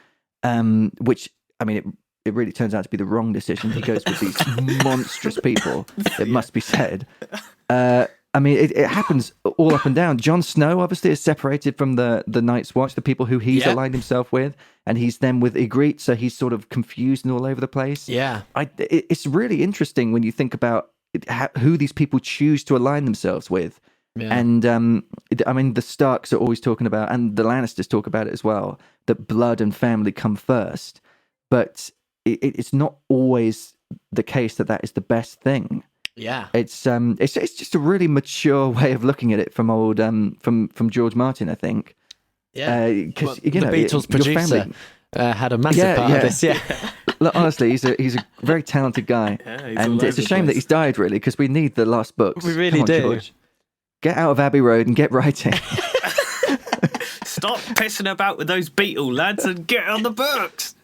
Speaker 1: which, I mean, it really turns out to be the wrong decision. He goes with these monstrous people, it must be said. I mean, it happens all up and down. Jon Snow, obviously, is separated from the Night's Watch, the people who he's aligned himself with, and he's then with Ygritte, so he's sort of confused and all over the place.
Speaker 5: Yeah.
Speaker 1: It's really interesting when you think about who these people choose to align themselves with. Yeah. And, I mean, the Starks are always talking about, and the Lannisters talk about it as well, that blood and family come first. But it's not always the case that is the best thing.
Speaker 5: Yeah,
Speaker 1: it's just a really mature way of looking at it from old from George Martin, I think.
Speaker 5: Yeah,
Speaker 1: because
Speaker 5: the Beatles producer had a massive part of this. Yeah,
Speaker 1: Look, honestly, he's a very talented guy, and it's a shame that he's died, really, because we need the last books.
Speaker 5: We really do.
Speaker 1: George. Get out of Abbey Road and get writing.
Speaker 6: Stop pissing about with those Beatle lads and get on the books.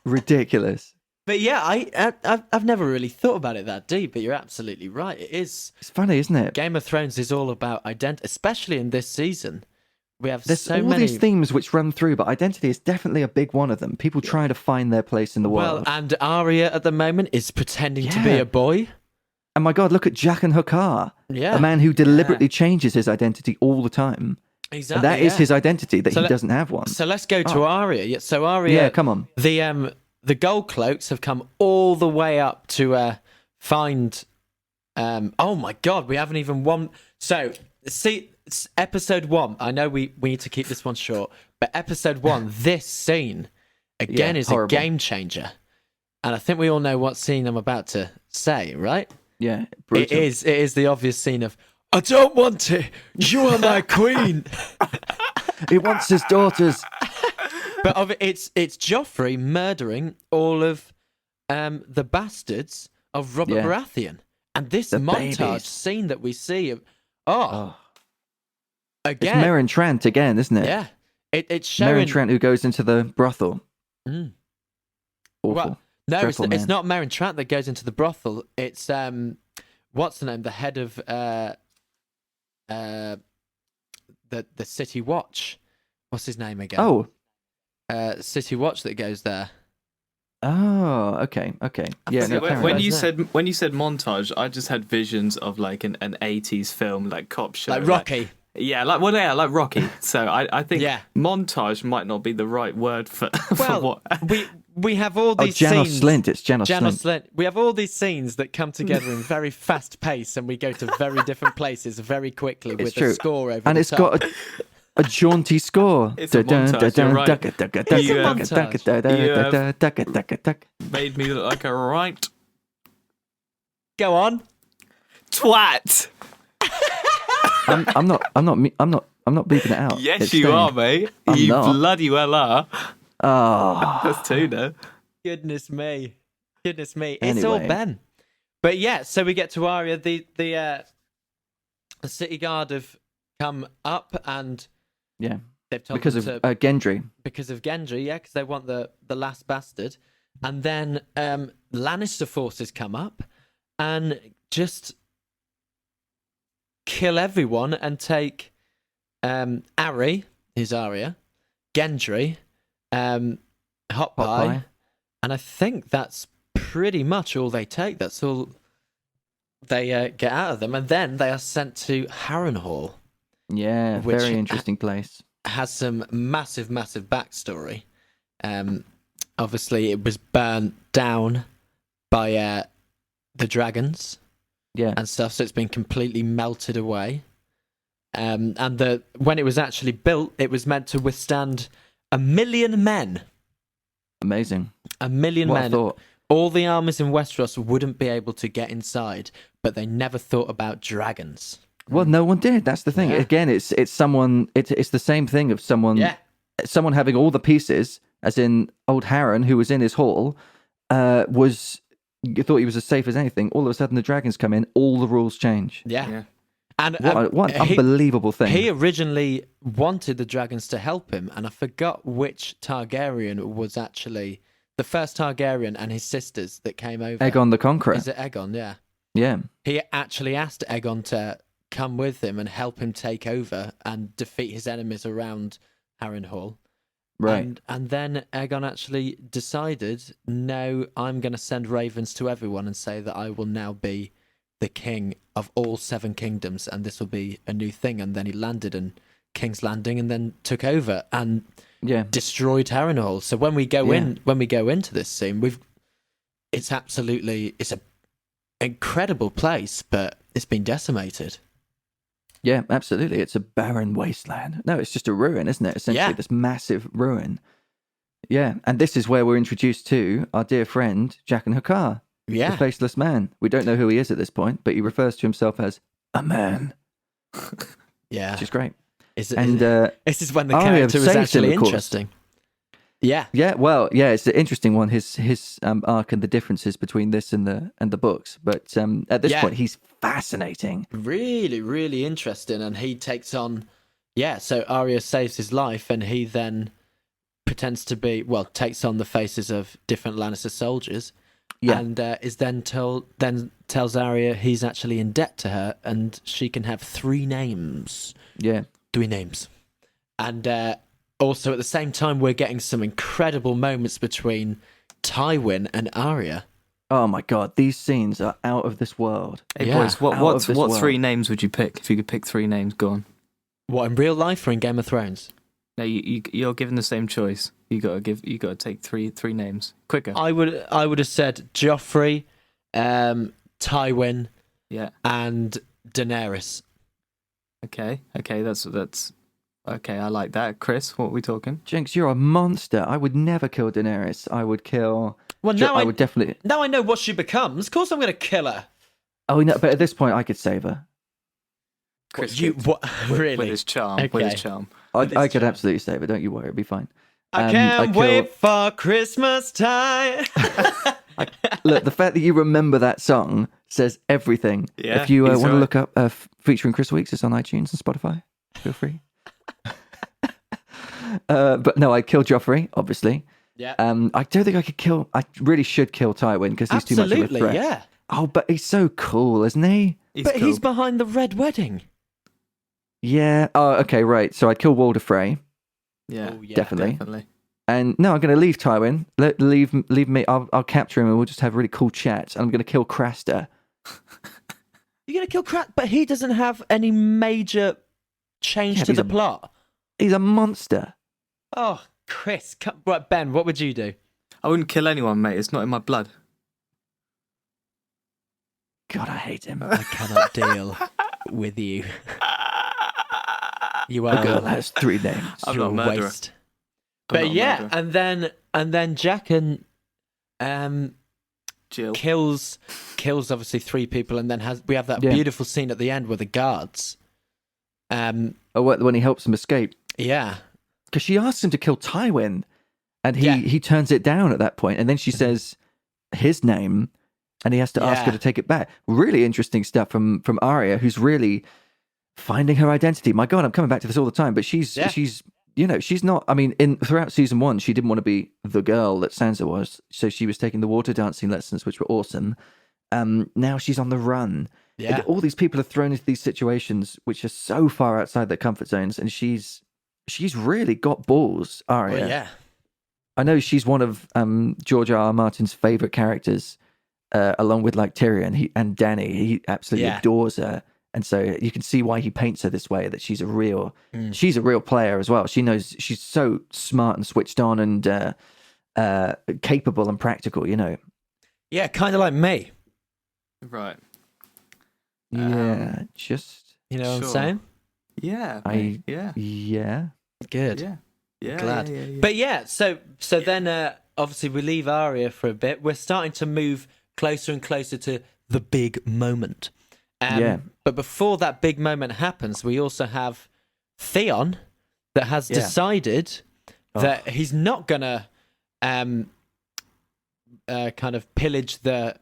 Speaker 1: Ridiculous.
Speaker 5: But yeah, I've never really thought about it that deep, but you're absolutely right. It is.
Speaker 1: It's funny, isn't it?
Speaker 5: Game of Thrones is all about identity, especially in this season. There's
Speaker 1: all these themes which run through, but identity is definitely a big one of them. People trying to find their place in the world.
Speaker 5: Well, and Arya at the moment is pretending to be a boy.
Speaker 1: And my God, look at Jack and Hakar. Yeah. A man who deliberately changes his identity all the time.
Speaker 5: Exactly.
Speaker 1: And that is his identity, that he doesn't have one.
Speaker 5: So let's go to Arya. So Arya...
Speaker 1: Yeah, come on.
Speaker 5: The Gold Cloaks have come all the way up to find... oh my God, we haven't even won... So, see, episode 1, I know we need to keep this one short, but episode 1, this scene, again, is horrible. A game changer. And I think we all know what scene I'm about to say, right?
Speaker 1: Yeah,
Speaker 5: brutal. It is the obvious scene of, I don't want it, you are my queen.
Speaker 1: He wants his daughters.
Speaker 5: But it's Joffrey murdering all of the bastards of Robert Baratheon. And this montage scene that we see of... Again...
Speaker 1: It's Meryn Trant again, isn't it?
Speaker 5: Yeah. It's showing...
Speaker 1: Meryn Trant who goes into the brothel.
Speaker 5: Mm.
Speaker 1: Awful.
Speaker 5: Well, no, it's not Meryn Trant that goes into the brothel. It's... what's the name? The head of... the City Watch. What's his name again?
Speaker 1: Oh.
Speaker 5: City Watch that goes there.
Speaker 1: Oh, okay. Yeah.
Speaker 6: See, when you said montage, I just had visions of like an 80s film, like cop show,
Speaker 5: like Rocky.
Speaker 6: Like Rocky. So I think montage might not be the right word for what.
Speaker 5: We have all these
Speaker 1: scenes. It's Janos
Speaker 5: Slint. We have all these scenes that come together in very fast pace, and we go to very different places very quickly with the score over.
Speaker 1: And it's got a jaunty score.
Speaker 6: It's a montage, you're right. You made me look like a right.
Speaker 5: Go on.
Speaker 6: Twat.
Speaker 1: I'm not beeping it out.
Speaker 6: Yes, you are, mate. You bloody well are.
Speaker 1: Oh,
Speaker 6: that's two now.
Speaker 5: Goodness me. It's all Ben. But yeah, so we get to Arya. The city guard have come up and they've told
Speaker 1: because of Gendry.
Speaker 5: Because of Gendry, because they want the last bastard. And then Lannister forces come up and just kill everyone and take Arry, who's Arya, Gendry, Hot Pie, and I think that's pretty much all they take. That's all they get out of them, and then they are sent to Harrenhal.
Speaker 1: Yeah, very interesting place.
Speaker 5: Has some massive backstory. obviously it was burnt down by the dragons and stuff, so it's been completely melted away. And when it was actually built, it was meant to withstand 1 million men.
Speaker 1: Amazing.
Speaker 5: 1 million
Speaker 1: what
Speaker 5: men.
Speaker 1: I thought.
Speaker 5: All the armies in Westeros wouldn't be able to get inside, but they never thought about dragons.
Speaker 1: Well, no one did. That's the thing. Again, it's someone. It's the same thing of someone.
Speaker 5: Yeah.
Speaker 1: Someone having all the pieces, as in old Harren, who was in his hall, you thought he was as safe as anything. All of a sudden, the dragons come in. All the rules change.
Speaker 5: Yeah. And
Speaker 1: what an unbelievable thing.
Speaker 5: He originally wanted the dragons to help him, and I forgot which Targaryen was actually the first Targaryen and his sisters that came over.
Speaker 1: Aegon the Conqueror.
Speaker 5: Is it Aegon? Yeah.
Speaker 1: Yeah.
Speaker 5: He actually asked Aegon to come with him and help him take over and defeat his enemies around Harrenhal.
Speaker 1: Right.
Speaker 5: And then Aegon actually decided, no, I'm going to send ravens to everyone and say that I will now be the king of all 7 kingdoms, and this will be a new thing. And then he landed in King's Landing and then took over and destroyed Harrenhal. So when we go into this scene, it's an incredible place, but it's been decimated.
Speaker 1: Yeah, absolutely. It's a barren wasteland. No, it's just a ruin, isn't it? Essentially, this massive ruin. Yeah, and this is where we're introduced to our dear friend, Jaqen H'ghar, the Faceless Man. We don't know who he is at this point, but he refers to himself as a man.
Speaker 5: Yeah.
Speaker 1: Which is great.
Speaker 5: This is when the character is actually interesting. Yeah.
Speaker 1: Yeah, well, it's an interesting one, his arc and the differences between this and the books. But at this point, he's fascinating.
Speaker 5: Really, really interesting. And he takes on, so Arya saves his life and he then pretends to be, takes on the faces of different Lannister soldiers. Yeah. And tells Arya he's actually in debt to her and she can have 3 names.
Speaker 1: Yeah.
Speaker 5: 3 names. And also, at the same time, we're getting some incredible moments between Tywin and Arya.
Speaker 1: Oh my god, these scenes are out of this world.
Speaker 6: Hey boys, what 3 names would you pick if you could pick 3 names? Go on.
Speaker 5: What, in real life or in Game of Thrones?
Speaker 6: No, you're given the same choice. You got to take three names quicker.
Speaker 5: I would have said Joffrey, Tywin, and Daenerys.
Speaker 1: Okay,
Speaker 6: that's okay. I like that. Chris, what are we talking?
Speaker 1: Jinx, you're a monster. I would never kill Daenerys. I would kill.
Speaker 5: Well, now
Speaker 1: I would definitely.
Speaker 5: Now I know what she becomes. Of course, I'm going to kill her.
Speaker 1: Oh no! But at this point, I could save her.
Speaker 6: Chris,
Speaker 5: really?
Speaker 6: With his charm.
Speaker 5: Okay.
Speaker 6: With his charm.
Speaker 1: I could absolutely save her. Don't you worry. It'll be fine.
Speaker 5: I can't wait for Christmas time.
Speaker 1: Look, the fact that you remember that song says everything.
Speaker 6: Yeah,
Speaker 1: if you want to look up featuring Chris Weeks, it's on iTunes and Spotify. Feel free. But no, I'd kill Joffrey, obviously.
Speaker 5: Yeah.
Speaker 1: I don't think I could kill. I really should kill Tywin because he's too much of a threat.
Speaker 5: Yeah.
Speaker 1: Oh, but he's so cool, isn't he?
Speaker 5: He's behind the Red Wedding.
Speaker 1: Yeah. Oh, okay, right. So I'd kill Walder Frey.
Speaker 6: Yeah,
Speaker 1: definitely. And no, I'm going to leave Tywin. Leave me. I'll capture him and we'll just have really cool chats. And I'm going to kill Craster.
Speaker 5: You're going to kill Craster, but he doesn't have any major change to the plot.
Speaker 1: He's a monster.
Speaker 5: Oh, Chris. Right, Ben, what would you do?
Speaker 6: I wouldn't kill anyone, mate. It's not in my blood.
Speaker 1: God, I hate him.
Speaker 5: I cannot deal with you. You are
Speaker 1: a girl has 3 names.
Speaker 6: I'm not a murderer.
Speaker 5: Waste. But yeah, and then Jaqen
Speaker 6: Jill
Speaker 5: kills obviously 3 people, and then we have that beautiful scene at the end with the guards.
Speaker 1: When he helps them escape.
Speaker 5: Yeah,
Speaker 1: because she asks him to kill Tywin, and he turns it down at that point, and then she says his name, and he has to ask her to take it back. Really interesting stuff from Arya, who's really finding her identity. My God, I'm coming back to this all the time, but she's she's not. I mean, throughout season 1, she didn't want to be the girl that Sansa was, so she was taking the water dancing lessons, which were awesome. Now she's on the run. Yeah. And all these people are thrown into these situations which are so far outside their comfort zones, and she's really got balls, Arya.
Speaker 5: Well, yeah.
Speaker 1: I know she's one of George R.R. Martin's favorite characters, along with like Tyrion and Dany. He absolutely adores her. And so you can see why he paints her this way, that she's a real player as well. She knows, she's so smart and switched on, and capable and practical, you know.
Speaker 5: Yeah, kind of like me.
Speaker 6: Right.
Speaker 1: Yeah, just
Speaker 5: you know what I'm
Speaker 6: sure.
Speaker 5: saying?
Speaker 6: Yeah.
Speaker 1: yeah.
Speaker 5: Good.
Speaker 6: Yeah.
Speaker 5: Glad.
Speaker 6: Yeah.
Speaker 5: But yeah, so then obviously we leave Arya for a bit. We're starting to move closer and closer to the big moment. But before that big moment happens, we also have Theon that has decided that he's not gonna kind of pillage the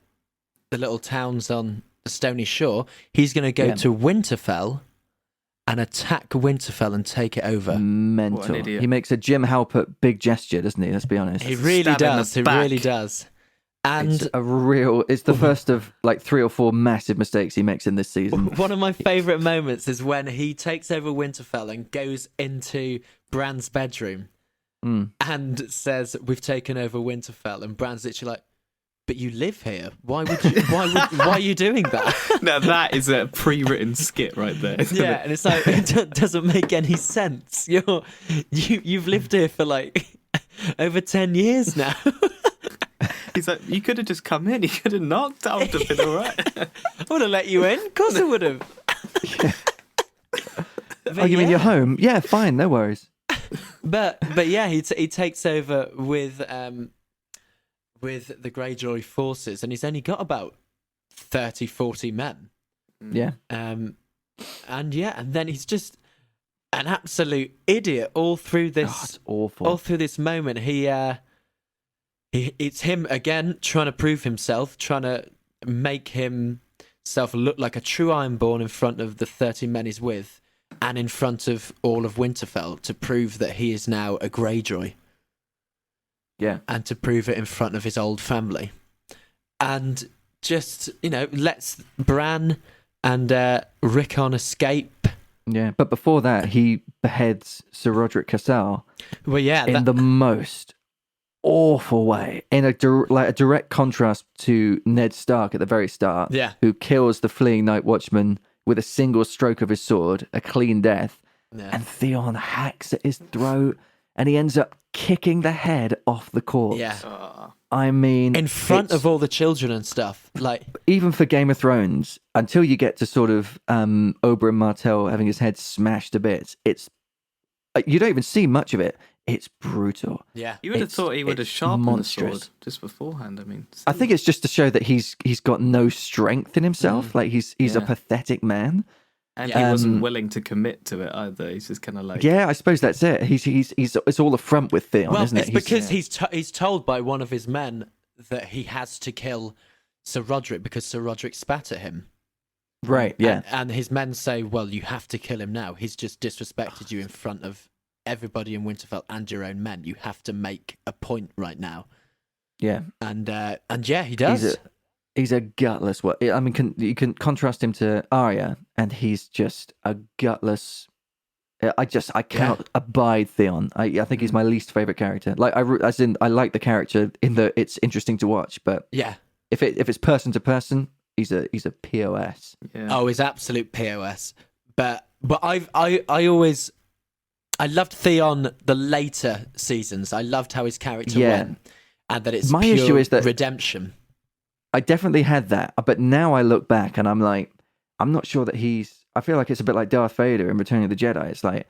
Speaker 5: little towns on the Stony Shore. He's gonna go to Winterfell and attack Winterfell and take it over.
Speaker 1: Mental.
Speaker 6: What an idiot.
Speaker 1: He makes a Jim Halpert big gesture, doesn't he? Let's be honest.
Speaker 5: He really does. He really does. And
Speaker 1: it's the first of like 3 or 4 massive mistakes he makes in this season.
Speaker 5: One of my favourite moments is when he takes over Winterfell and goes into Bran's bedroom and says, "We've taken over Winterfell," and Bran's literally like, "But you live here. Why are you doing that?"
Speaker 6: Now that is a pre-written skit right there.
Speaker 5: Yeah, and it's like it doesn't make any sense. You've lived here for like over 10 years now.
Speaker 6: He's like, you could have just come in. You could have knocked. I would have been all right.
Speaker 5: I would have let you in. Of course I would have.
Speaker 1: You mean you're home? Yeah, fine, no worries.
Speaker 5: But yeah, he takes over with the Greyjoy forces, and he's only got about 30, 40 men.
Speaker 1: Yeah.
Speaker 5: And then he's just an absolute idiot all through this.
Speaker 1: Oh, it's awful.
Speaker 5: All through this moment, it's him again trying to prove himself, trying to make himself look like a true Ironborn in front of the 30 men he's with, and in front of all of Winterfell to prove that he is now a Greyjoy.
Speaker 1: Yeah.
Speaker 5: And to prove it in front of his old family. And just, lets Bran and Rickon escape.
Speaker 1: Yeah, but before that, he beheads Sir Roderick Cassel.
Speaker 5: Well, yeah.
Speaker 1: In the most awful way, in a direct contrast to Ned Stark at the very start, who kills the fleeing Night Watchman with a single stroke of his sword, a clean death, and Theon hacks at his throat, and he ends up kicking the head off the corpse.
Speaker 5: Yeah.
Speaker 1: I mean,
Speaker 5: in front of all the children and stuff. Like,
Speaker 1: even for Game of Thrones, until you get to sort of Oberyn Martell having his head smashed to bits, it's you don't even see much of it. It's brutal.
Speaker 5: Yeah,
Speaker 6: you would have thought he would have sharpened the sword just beforehand. I mean,
Speaker 1: I think it's just to show that he's got no strength in himself. Like he's a pathetic man,
Speaker 6: and he wasn't willing to commit to it either. He's just kind of like,
Speaker 1: I suppose that's it. He's it's all a front with Theon, isn't it?
Speaker 5: It's because he's told by one of his men that he has to kill Sir Roderick because Sir Roderick spat at him.
Speaker 1: Right. Yeah.
Speaker 5: And his men say, "Well, you have to kill him now. He's just disrespected you in front of everybody in Winterfell and your own men. You have to make a point right now."
Speaker 1: Yeah.
Speaker 5: And he does.
Speaker 1: He's a gutless. I mean, you can contrast him to Arya, and he's just a gutless. I cannot abide Theon. I think he's my least favorite character. Like I like the character in that it's interesting to watch, but if it's person to person, he's a POS.
Speaker 5: Yeah. Oh, he's absolute POS. But I loved Theon the later seasons. I loved how his character went, and that it's
Speaker 1: my
Speaker 5: pure
Speaker 1: issue is that
Speaker 5: redemption.
Speaker 1: I definitely had that, but now I look back and I'm like, I'm not sure that I feel like it's a bit like Darth Vader in Return of the Jedi. It's like,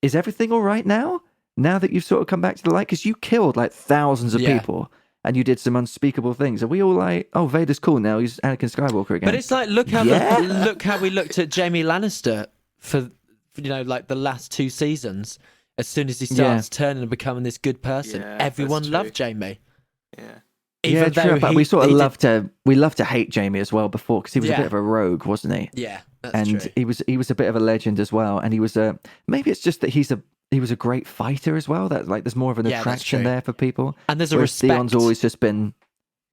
Speaker 1: is everything all right now? Now that you've sort of come back to the light? Because you killed like thousands of people and you did some unspeakable things. Are we all like, oh, Vader's cool now, he's Anakin Skywalker again?
Speaker 5: But it's like, look how we looked at Jaime Lannister for like the last 2 seasons. As soon as he starts turning and becoming this good person, everyone loved Jaime.
Speaker 6: Yeah.
Speaker 1: Even though but we sort of love to hate Jaime as well before, because he was a bit of a rogue, wasn't he?
Speaker 5: Yeah, that's true.
Speaker 1: he was a bit of a legend as well, and he was maybe it's just that he was a great fighter as well. That like there's more of an attraction there for people,
Speaker 5: and there's a respect.
Speaker 1: Theon's always just been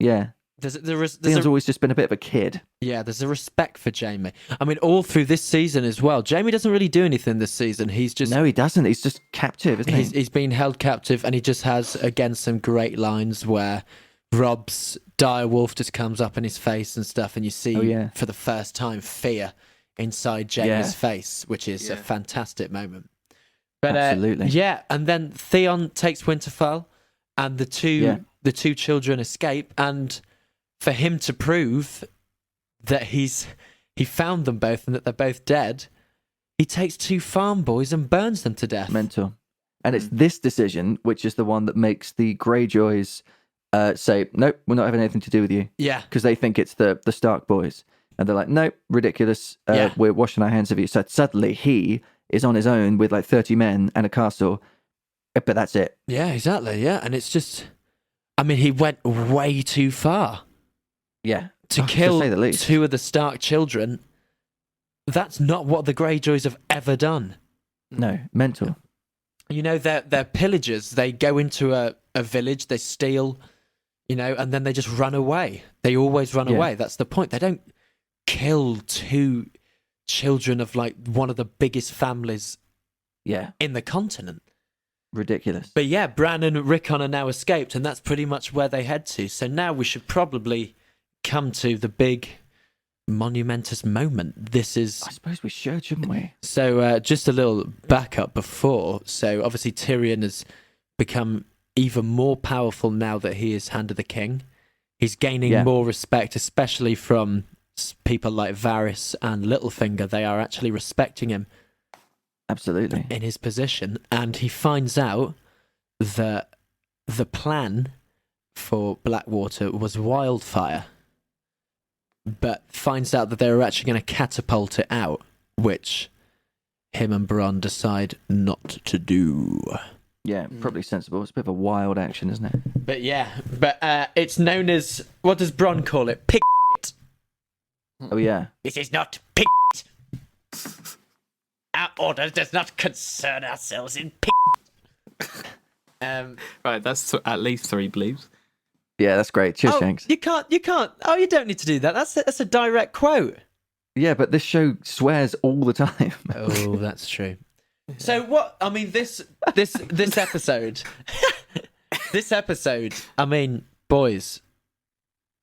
Speaker 1: Theon's always just been a bit of a kid.
Speaker 5: Yeah, there's a respect for Jaime. I mean, all through this season as well. Jaime doesn't really do anything this season.
Speaker 1: No, he doesn't. He's just captive, isn't he?
Speaker 5: He's been held captive, and he just has again some great lines where Rob's direwolf just comes up in his face and stuff, and you see for the first time fear inside Jaime's face, which is a fantastic moment. But
Speaker 1: absolutely,
Speaker 5: and then Theon takes Winterfell, and the two children escape, and for him to prove that he found them both and that they're both dead, he takes 2 farm boys and burns them to death.
Speaker 1: Mental. And it's this decision which is the one that makes the Greyjoys say, nope, we're not having anything to do with you.
Speaker 5: Yeah.
Speaker 1: Because they think it's the Stark boys. And they're like, nope, ridiculous. We're washing our hands of you. So suddenly he is on his own with like 30 men and a castle. But that's it.
Speaker 5: Yeah, exactly. Yeah. And it's just, I mean, he went way too far.
Speaker 1: Yeah.
Speaker 5: To kill
Speaker 1: say the least.
Speaker 5: 2 of the Stark children. That's not what the Greyjoys have ever done.
Speaker 1: No, mental.
Speaker 5: You know, they're pillagers. They go into a village, they steal, you know, and then they just run away. They always run away. That's the point. They don't kill 2 children of like one of the biggest families in the continent.
Speaker 1: Ridiculous.
Speaker 5: But yeah, Bran and Rickon are now escaped, and that's pretty much where they head to. So now we should probably come to the big monumentous moment. This is...
Speaker 1: I suppose we should, shouldn't we?
Speaker 5: So just a little backup before. So obviously Tyrion has become even more powerful now that he is Hand of the King. He's gaining more respect, especially from people like Varys and Littlefinger. They are actually respecting him.
Speaker 1: Absolutely.
Speaker 5: In his position. And he finds out that the plan for Blackwater was wildfire, but finds out that they were actually going to catapult it out, which him and Bronn decide not to do.
Speaker 1: Yeah, probably sensible. It's a bit of a wild action, isn't it?
Speaker 5: But it's known as, what does Bronn call it? Pig.
Speaker 1: Oh, yeah.
Speaker 5: This is not pig. Our order does not concern ourselves in pig.
Speaker 6: Right, that's at least 3 bleeps.
Speaker 1: Yeah, that's great. Cheers, Shanks.
Speaker 5: You can't. Oh, you don't need to do that. That's a direct quote.
Speaker 1: Yeah, but this show swears all the time.
Speaker 5: Oh, that's true. So what? I mean, this episode, this episode. I mean, boys,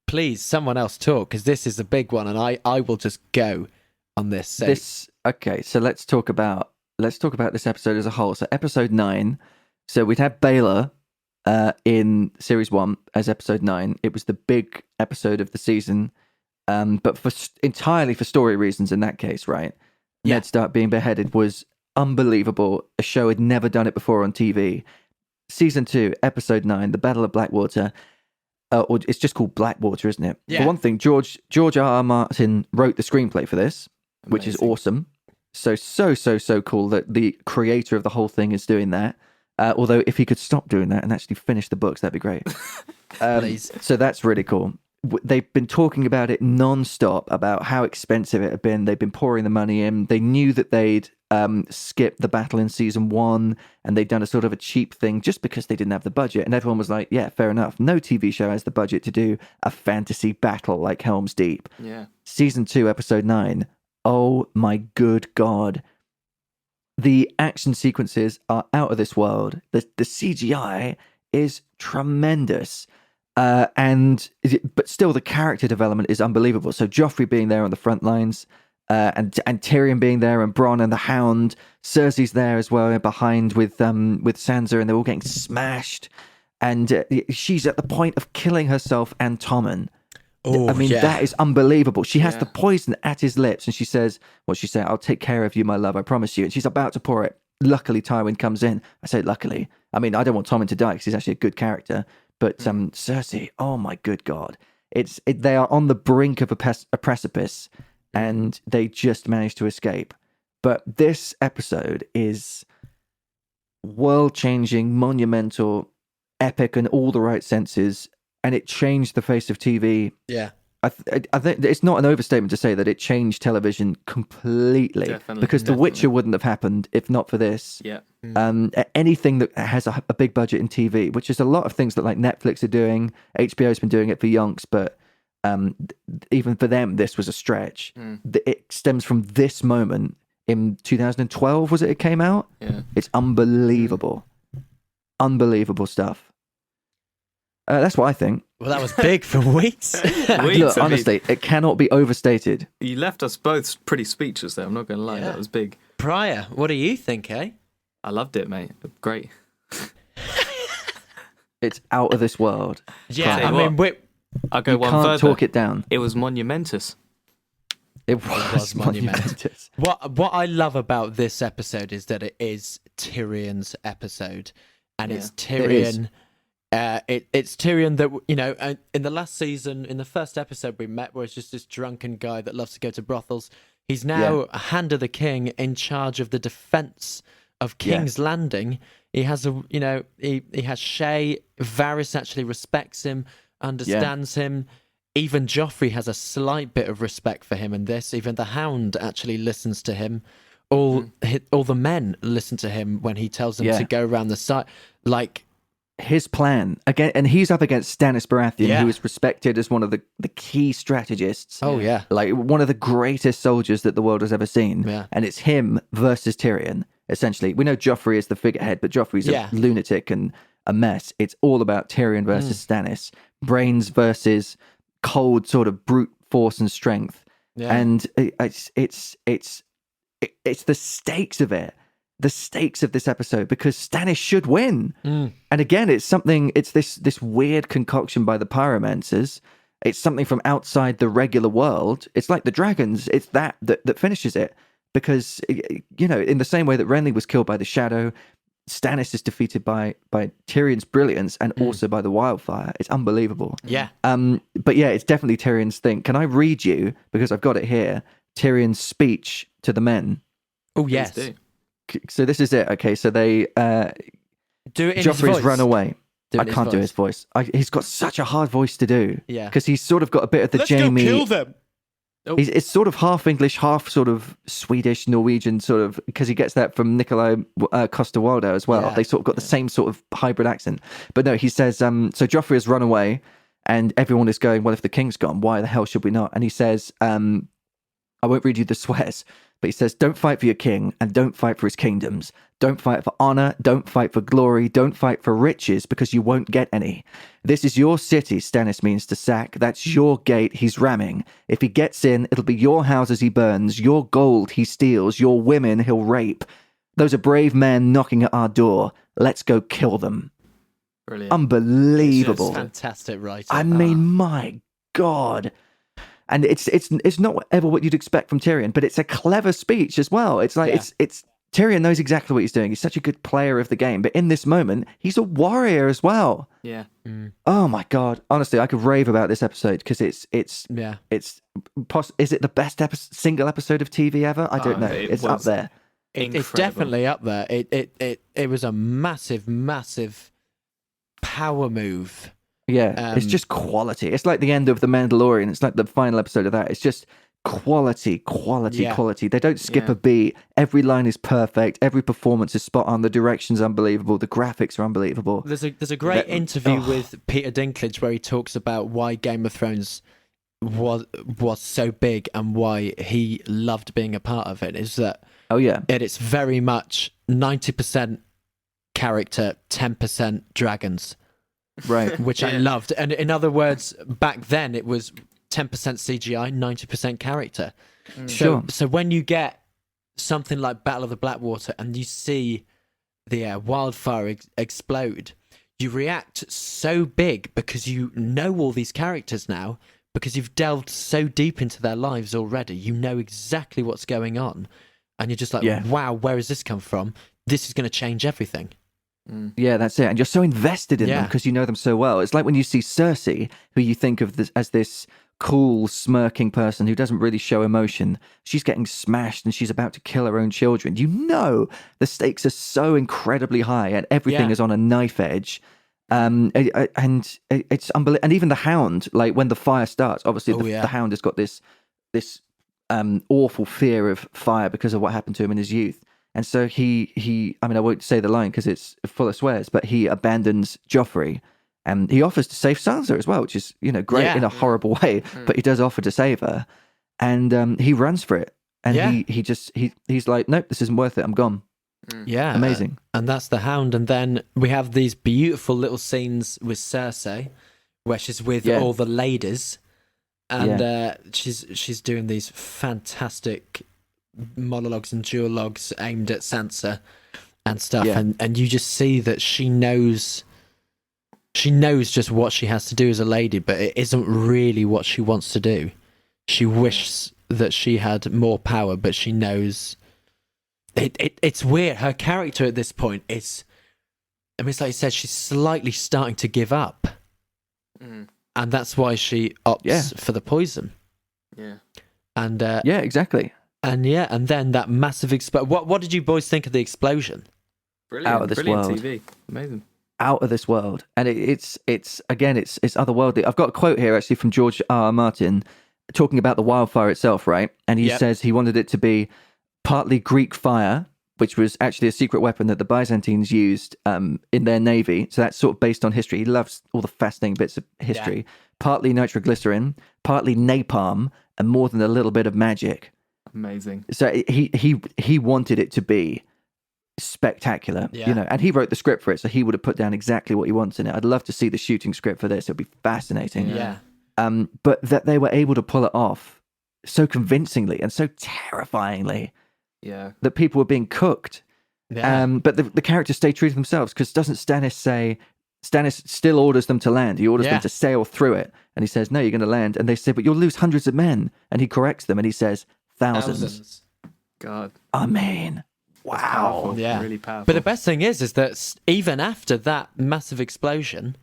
Speaker 5: please, someone else talk, because this is a big one, and I will just go on this. So.
Speaker 1: Okay, so let's talk about this episode as a whole. So episode 9. So we'd had Baylor in series 1 as episode 9. It was the big episode of the season, but entirely for story reasons in that case, right?
Speaker 5: Yeah.
Speaker 1: Ned Stark being beheaded was unbelievable. A show had never done it before on TV. Season 2, episode 9, the Battle of Blackwater. Or it's just called Blackwater, isn't it?
Speaker 5: Yeah.
Speaker 1: For one thing, George R.R. Martin wrote the screenplay for this, which is awesome. So cool that the creator of the whole thing is doing that. Although if he could stop doing that and actually finish the books, that'd be great.
Speaker 5: Please.
Speaker 1: So that's really cool. They've been talking about it non-stop, about how expensive it had been. They've been pouring the money in. They knew that they'd skipped the battle in season 1, and they'd done a sort of a cheap thing just because they didn't have the budget. And everyone was like, yeah, fair enough. No TV show has the budget to do a fantasy battle like Helm's Deep.
Speaker 6: Yeah.
Speaker 1: Season 2, episode 9. Oh my good God. The action sequences are out of this world. The CGI is tremendous. But still the character development is unbelievable. So Joffrey being there on the front lines, and Tyrion being there, and Bronn and the Hound. Cersei's there as well, behind with Sansa, and they're all getting smashed. And she's at the point of killing herself and Tommen.
Speaker 5: Oh,
Speaker 1: I mean, that is unbelievable. She has the poison at his lips, and she says, "What she say? I'll take care of you, my love. I promise you." And she's about to pour it. Luckily, Tywin comes in. I say luckily. I mean, I don't want Tommen to die because he's actually a good character. But Cersei, oh my good God, they are on the brink of a precipice, and they just managed to escape. But this episode is world-changing, monumental, epic in all the right senses. And it changed the face of TV.
Speaker 5: Yeah.
Speaker 1: I think it's not an overstatement to say that it changed television completely.
Speaker 6: Definitely,
Speaker 1: because The Witcher wouldn't have happened if not for this.
Speaker 6: Yeah.
Speaker 1: Anything that has a big budget in TV, which is a lot of things that like Netflix are doing. HBO's been doing it for yonks, but even for them, this was a stretch. It stems from this moment in 2012, was it? It came out?
Speaker 6: Yeah.
Speaker 1: It's unbelievable. Unbelievable stuff. That's what I think.
Speaker 5: Well, that was big for weeks.
Speaker 1: Look, honestly, it cannot be overstated.
Speaker 6: You left us both pretty speechless there. I'm not going to lie. That was big.
Speaker 5: Prior, what do you think, eh?
Speaker 6: I loved it, mate. Great.
Speaker 1: it's out of this world.
Speaker 5: Yeah,
Speaker 6: Tell
Speaker 5: I
Speaker 6: you
Speaker 5: mean,
Speaker 6: I'll go
Speaker 1: You
Speaker 6: one
Speaker 1: can't
Speaker 6: further.
Speaker 1: talk it down.
Speaker 6: It was monumentous.
Speaker 1: It was monumentous.
Speaker 5: what I love about this episode is that it is Tyrion's episode, and it's Tyrion. It's Tyrion that, you know, in the last season, in the first episode we met, where it's just this drunken guy that loves to go to brothels. He's now Hand of the King, in charge of the defense of King's Landing. He has he has Shay. Varys actually respects him, understands him. Even Joffrey has a slight bit of respect for him in this. Even the Hound actually listens to him. All the men listen to him when he tells them to go around the site. Like,
Speaker 1: his plan again, and he's up against Stannis Baratheon, who is respected as one of the key strategists.
Speaker 5: Oh yeah,
Speaker 1: like one of the greatest soldiers that the world has ever seen.
Speaker 5: Yeah.
Speaker 1: And it's him versus Tyrion. Essentially, we know Joffrey is the figurehead, but Joffrey's a lunatic and a mess. It's all about Tyrion versus Stannis, brains versus cold sort of brute force and strength. And it's the stakes of it. The stakes of this episode, because Stannis should win. And again, it's this weird concoction by the pyromancers. It's something from outside the regular world. It's like the dragons. It's that finishes it, because, you know, in the same way that Renly was killed by the shadow, Stannis is defeated by Tyrion's brilliance and also by the wildfire. It's unbelievable.
Speaker 5: Yeah.
Speaker 1: But yeah, it's definitely Tyrion's thing. Can I read you, because I've got it here, Tyrion's speech to the men?
Speaker 5: Oh yes.
Speaker 1: So this is it. Okay, so they
Speaker 5: Do it in
Speaker 1: Joffrey's
Speaker 5: his voice.
Speaker 1: run away.
Speaker 5: Do it
Speaker 1: I
Speaker 5: in his
Speaker 1: can't do
Speaker 5: voice.
Speaker 1: his voice. He's got such a hard voice to do.
Speaker 5: Yeah.
Speaker 1: Because he's sort of got a bit of the
Speaker 5: Let's
Speaker 1: Jamie.
Speaker 5: go kill them.
Speaker 1: It's sort of half English, half sort of Swedish, Norwegian, sort of, because he gets that from Nikolai Coster-Waldau as well.
Speaker 5: Yeah.
Speaker 1: They sort of got the same sort of hybrid accent. But no, he says, so Joffrey has run away, and everyone is going, well, if the king's gone, why the hell should we not? And he says, I won't read you the swears, but he says, don't fight for your king, and don't fight for his kingdoms. Don't fight for honor, don't fight for glory, don't fight for riches, because you won't get any. This is your city, Stannis means to sack. That's your gate he's ramming. If he gets in, it'll be your houses he burns, your gold he steals, your women he'll rape. Those are brave men knocking at our door. Let's go kill them.
Speaker 6: Brilliant.
Speaker 1: Unbelievable.
Speaker 5: It's fantastic writing.
Speaker 1: I mean, my God. And it's not ever what you'd expect from Tyrion, but it's a clever speech as well. It's like it's Tyrion knows exactly what he's doing. He's such a good player of the game, but in this moment, he's a warrior as well.
Speaker 6: Yeah.
Speaker 1: Oh my God! Honestly, I could rave about this episode, because is it the best single episode of TV ever? I don't know. It's up there.
Speaker 5: It's definitely up there. It was a massive power move.
Speaker 1: Yeah, it's just quality. It's like the end of The Mandalorian. It's like the final episode of that. It's just quality. They don't skip a beat. Every line is perfect. Every performance is spot on. The direction's unbelievable. The graphics are unbelievable.
Speaker 5: There's a great interview with Peter Dinklage where he talks about why Game of Thrones was so big and why he loved being a part of it. Is that it's very much 90% character, 10% dragons.
Speaker 1: Right.
Speaker 5: Which I loved. And in other words, back then it was 10% CGI, 90% character.
Speaker 1: Sure.
Speaker 5: So when you get something like Battle of the Blackwater and you see the wildfire explode, you react so big because you know all these characters now, because you've delved so deep into their lives already. You know exactly what's going on. And you're just like, wow, where has this come from? This is going to change everything.
Speaker 1: Yeah, that's it. And you're so invested in them because you know them so well. It's like when you see Cersei, who you think of as this cool, smirking person who doesn't really show emotion. She's getting smashed and she's about to kill her own children. You know the stakes are so incredibly high and everything is on a knife edge. And it's unbelievable. And even the Hound, like when the fire starts, obviously the Hound has got this awful fear of fire because of what happened to him in his youth. And so he I mean, I won't say the line because it's full of swears, but he abandons Joffrey and he offers to save Sansa as well, which is, you know, great in a horrible way, but he does offer to save her. And he runs for it. And he's like, nope, this isn't worth it. I'm gone.
Speaker 5: Yeah.
Speaker 1: Amazing.
Speaker 5: And that's the Hound. And then we have these beautiful little scenes with Cersei where she's with all the ladies and she's doing these fantastic monologues and duologues aimed at Sansa and stuff, and you just see that she knows she knows just what she has to do as a lady, but it isn't really what she wants to do. She wishes that she had more power, but she knows it's weird. Her character at this point is, I mean, it's like you said, she's slightly starting to give up. And that's why she opts for the poison. Yeah. And
Speaker 1: yeah, exactly.
Speaker 5: And then that massive explosion. What did you boys think of the explosion?
Speaker 6: Brilliant.
Speaker 1: Out of this
Speaker 6: Brilliant
Speaker 1: world.
Speaker 6: TV. Amazing.
Speaker 1: Out of this world. And it's otherworldly. I've got a quote here actually from George R. R. Martin talking about the wildfire itself, right? And he says he wanted it to be partly Greek fire, which was actually a secret weapon that the Byzantines used in their navy. So that's sort of based on history. He loves all the fascinating bits of history. Yeah. Partly nitroglycerin, partly napalm, and more than a little bit of magic.
Speaker 6: Amazing.
Speaker 1: So he wanted it to be spectacular, you know, and he wrote the script for it, so he would have put down exactly what he wants in it. I'd love to see the shooting script for this. It'd be fascinating.
Speaker 5: Yeah.
Speaker 1: But that they were able to pull it off so convincingly and so terrifyingly.
Speaker 6: Yeah.
Speaker 1: That people were being cooked. Yeah. But the characters stay true to themselves, because doesn't Stannis say, Stannis still orders them to land. He orders them to sail through it. And he says, no, you're going to land. And they say, but you'll lose hundreds of men. And he corrects them and he says, thousands.
Speaker 6: God.
Speaker 1: I mean, wow.
Speaker 6: Powerful.
Speaker 5: Yeah.
Speaker 6: Really powerful.
Speaker 5: But the best thing is that even after that massive explosion,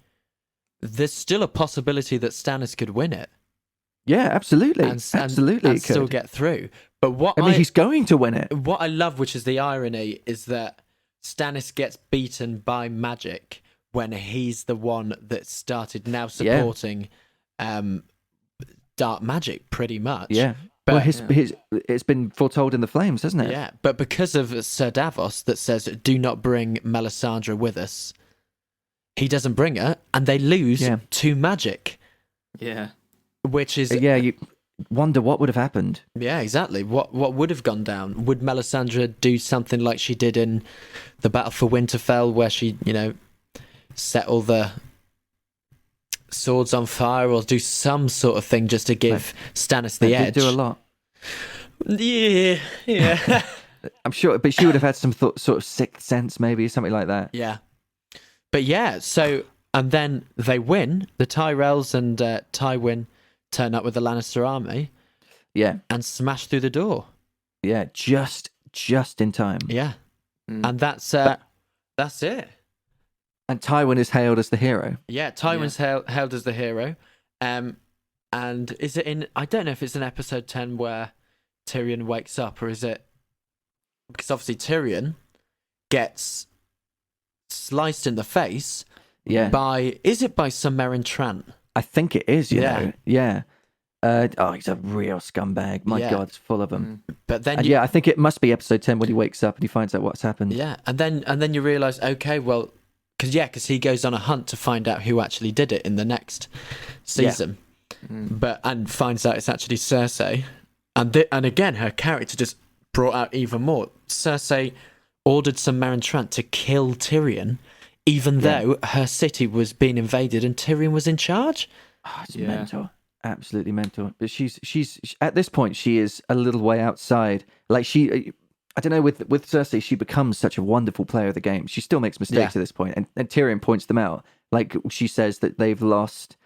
Speaker 5: there's still a possibility that Stannis could win it.
Speaker 1: Yeah, absolutely. Absolutely.
Speaker 5: And still get through. But what
Speaker 1: I mean, he's going to win it.
Speaker 5: What I love, which is the irony, is that Stannis gets beaten by magic when he's the one that started now supporting dark magic, pretty much.
Speaker 1: Yeah. But it's been foretold in the flames, hasn't it?
Speaker 5: Yeah, but because of Sir Davos that says, do not bring Melisandre with us, he doesn't bring her, and they lose to magic.
Speaker 6: Yeah.
Speaker 5: Which is...
Speaker 1: Yeah, you wonder what would have happened.
Speaker 5: Yeah, exactly. What would have gone down? Would Melisandre do something like she did in the Battle for Winterfell, where she, set all the swords on fire, or do some sort of thing just to give Stannis the edge?
Speaker 1: Do a lot.
Speaker 5: Yeah.
Speaker 1: I'm sure, but she would have had some sort of sixth sense, maybe, something like that.
Speaker 5: Yeah. But and then they win. The Tyrells and Tywin turn up with the Lannister army.
Speaker 1: Yeah.
Speaker 5: And smash through the door.
Speaker 1: Yeah, just in time.
Speaker 5: Yeah. And that's it.
Speaker 1: And Tywin is hailed as the hero.
Speaker 5: Yeah, Tywin's hailed as the hero. And is it in... I don't know if it's in episode 10 where Tyrion wakes up, or is it... Because obviously Tyrion gets sliced in the face by... Is it by Sir Meryn Trant?
Speaker 1: I think it is, you know. Yeah. He's a real scumbag. My God, it's full of them.
Speaker 5: But then...
Speaker 1: I think it must be episode 10 when he wakes up and he finds out what's happened.
Speaker 5: Yeah, and then you realise, okay, well... Because he goes on a hunt to find out who actually did it in the next season. And finds out it's actually Cersei. And again, her character just brought out even more. Cersei ordered Sir Meryn Trant to kill Tyrion, even though her city was being invaded and Tyrion was in charge.
Speaker 1: Oh, it's mental. Absolutely mental. But she's at this point, she is a little way outside. Like I don't know, with Cersei, she becomes such a wonderful player of the game. She still makes mistakes at this point, and Tyrion points them out. Like, she says that they've lost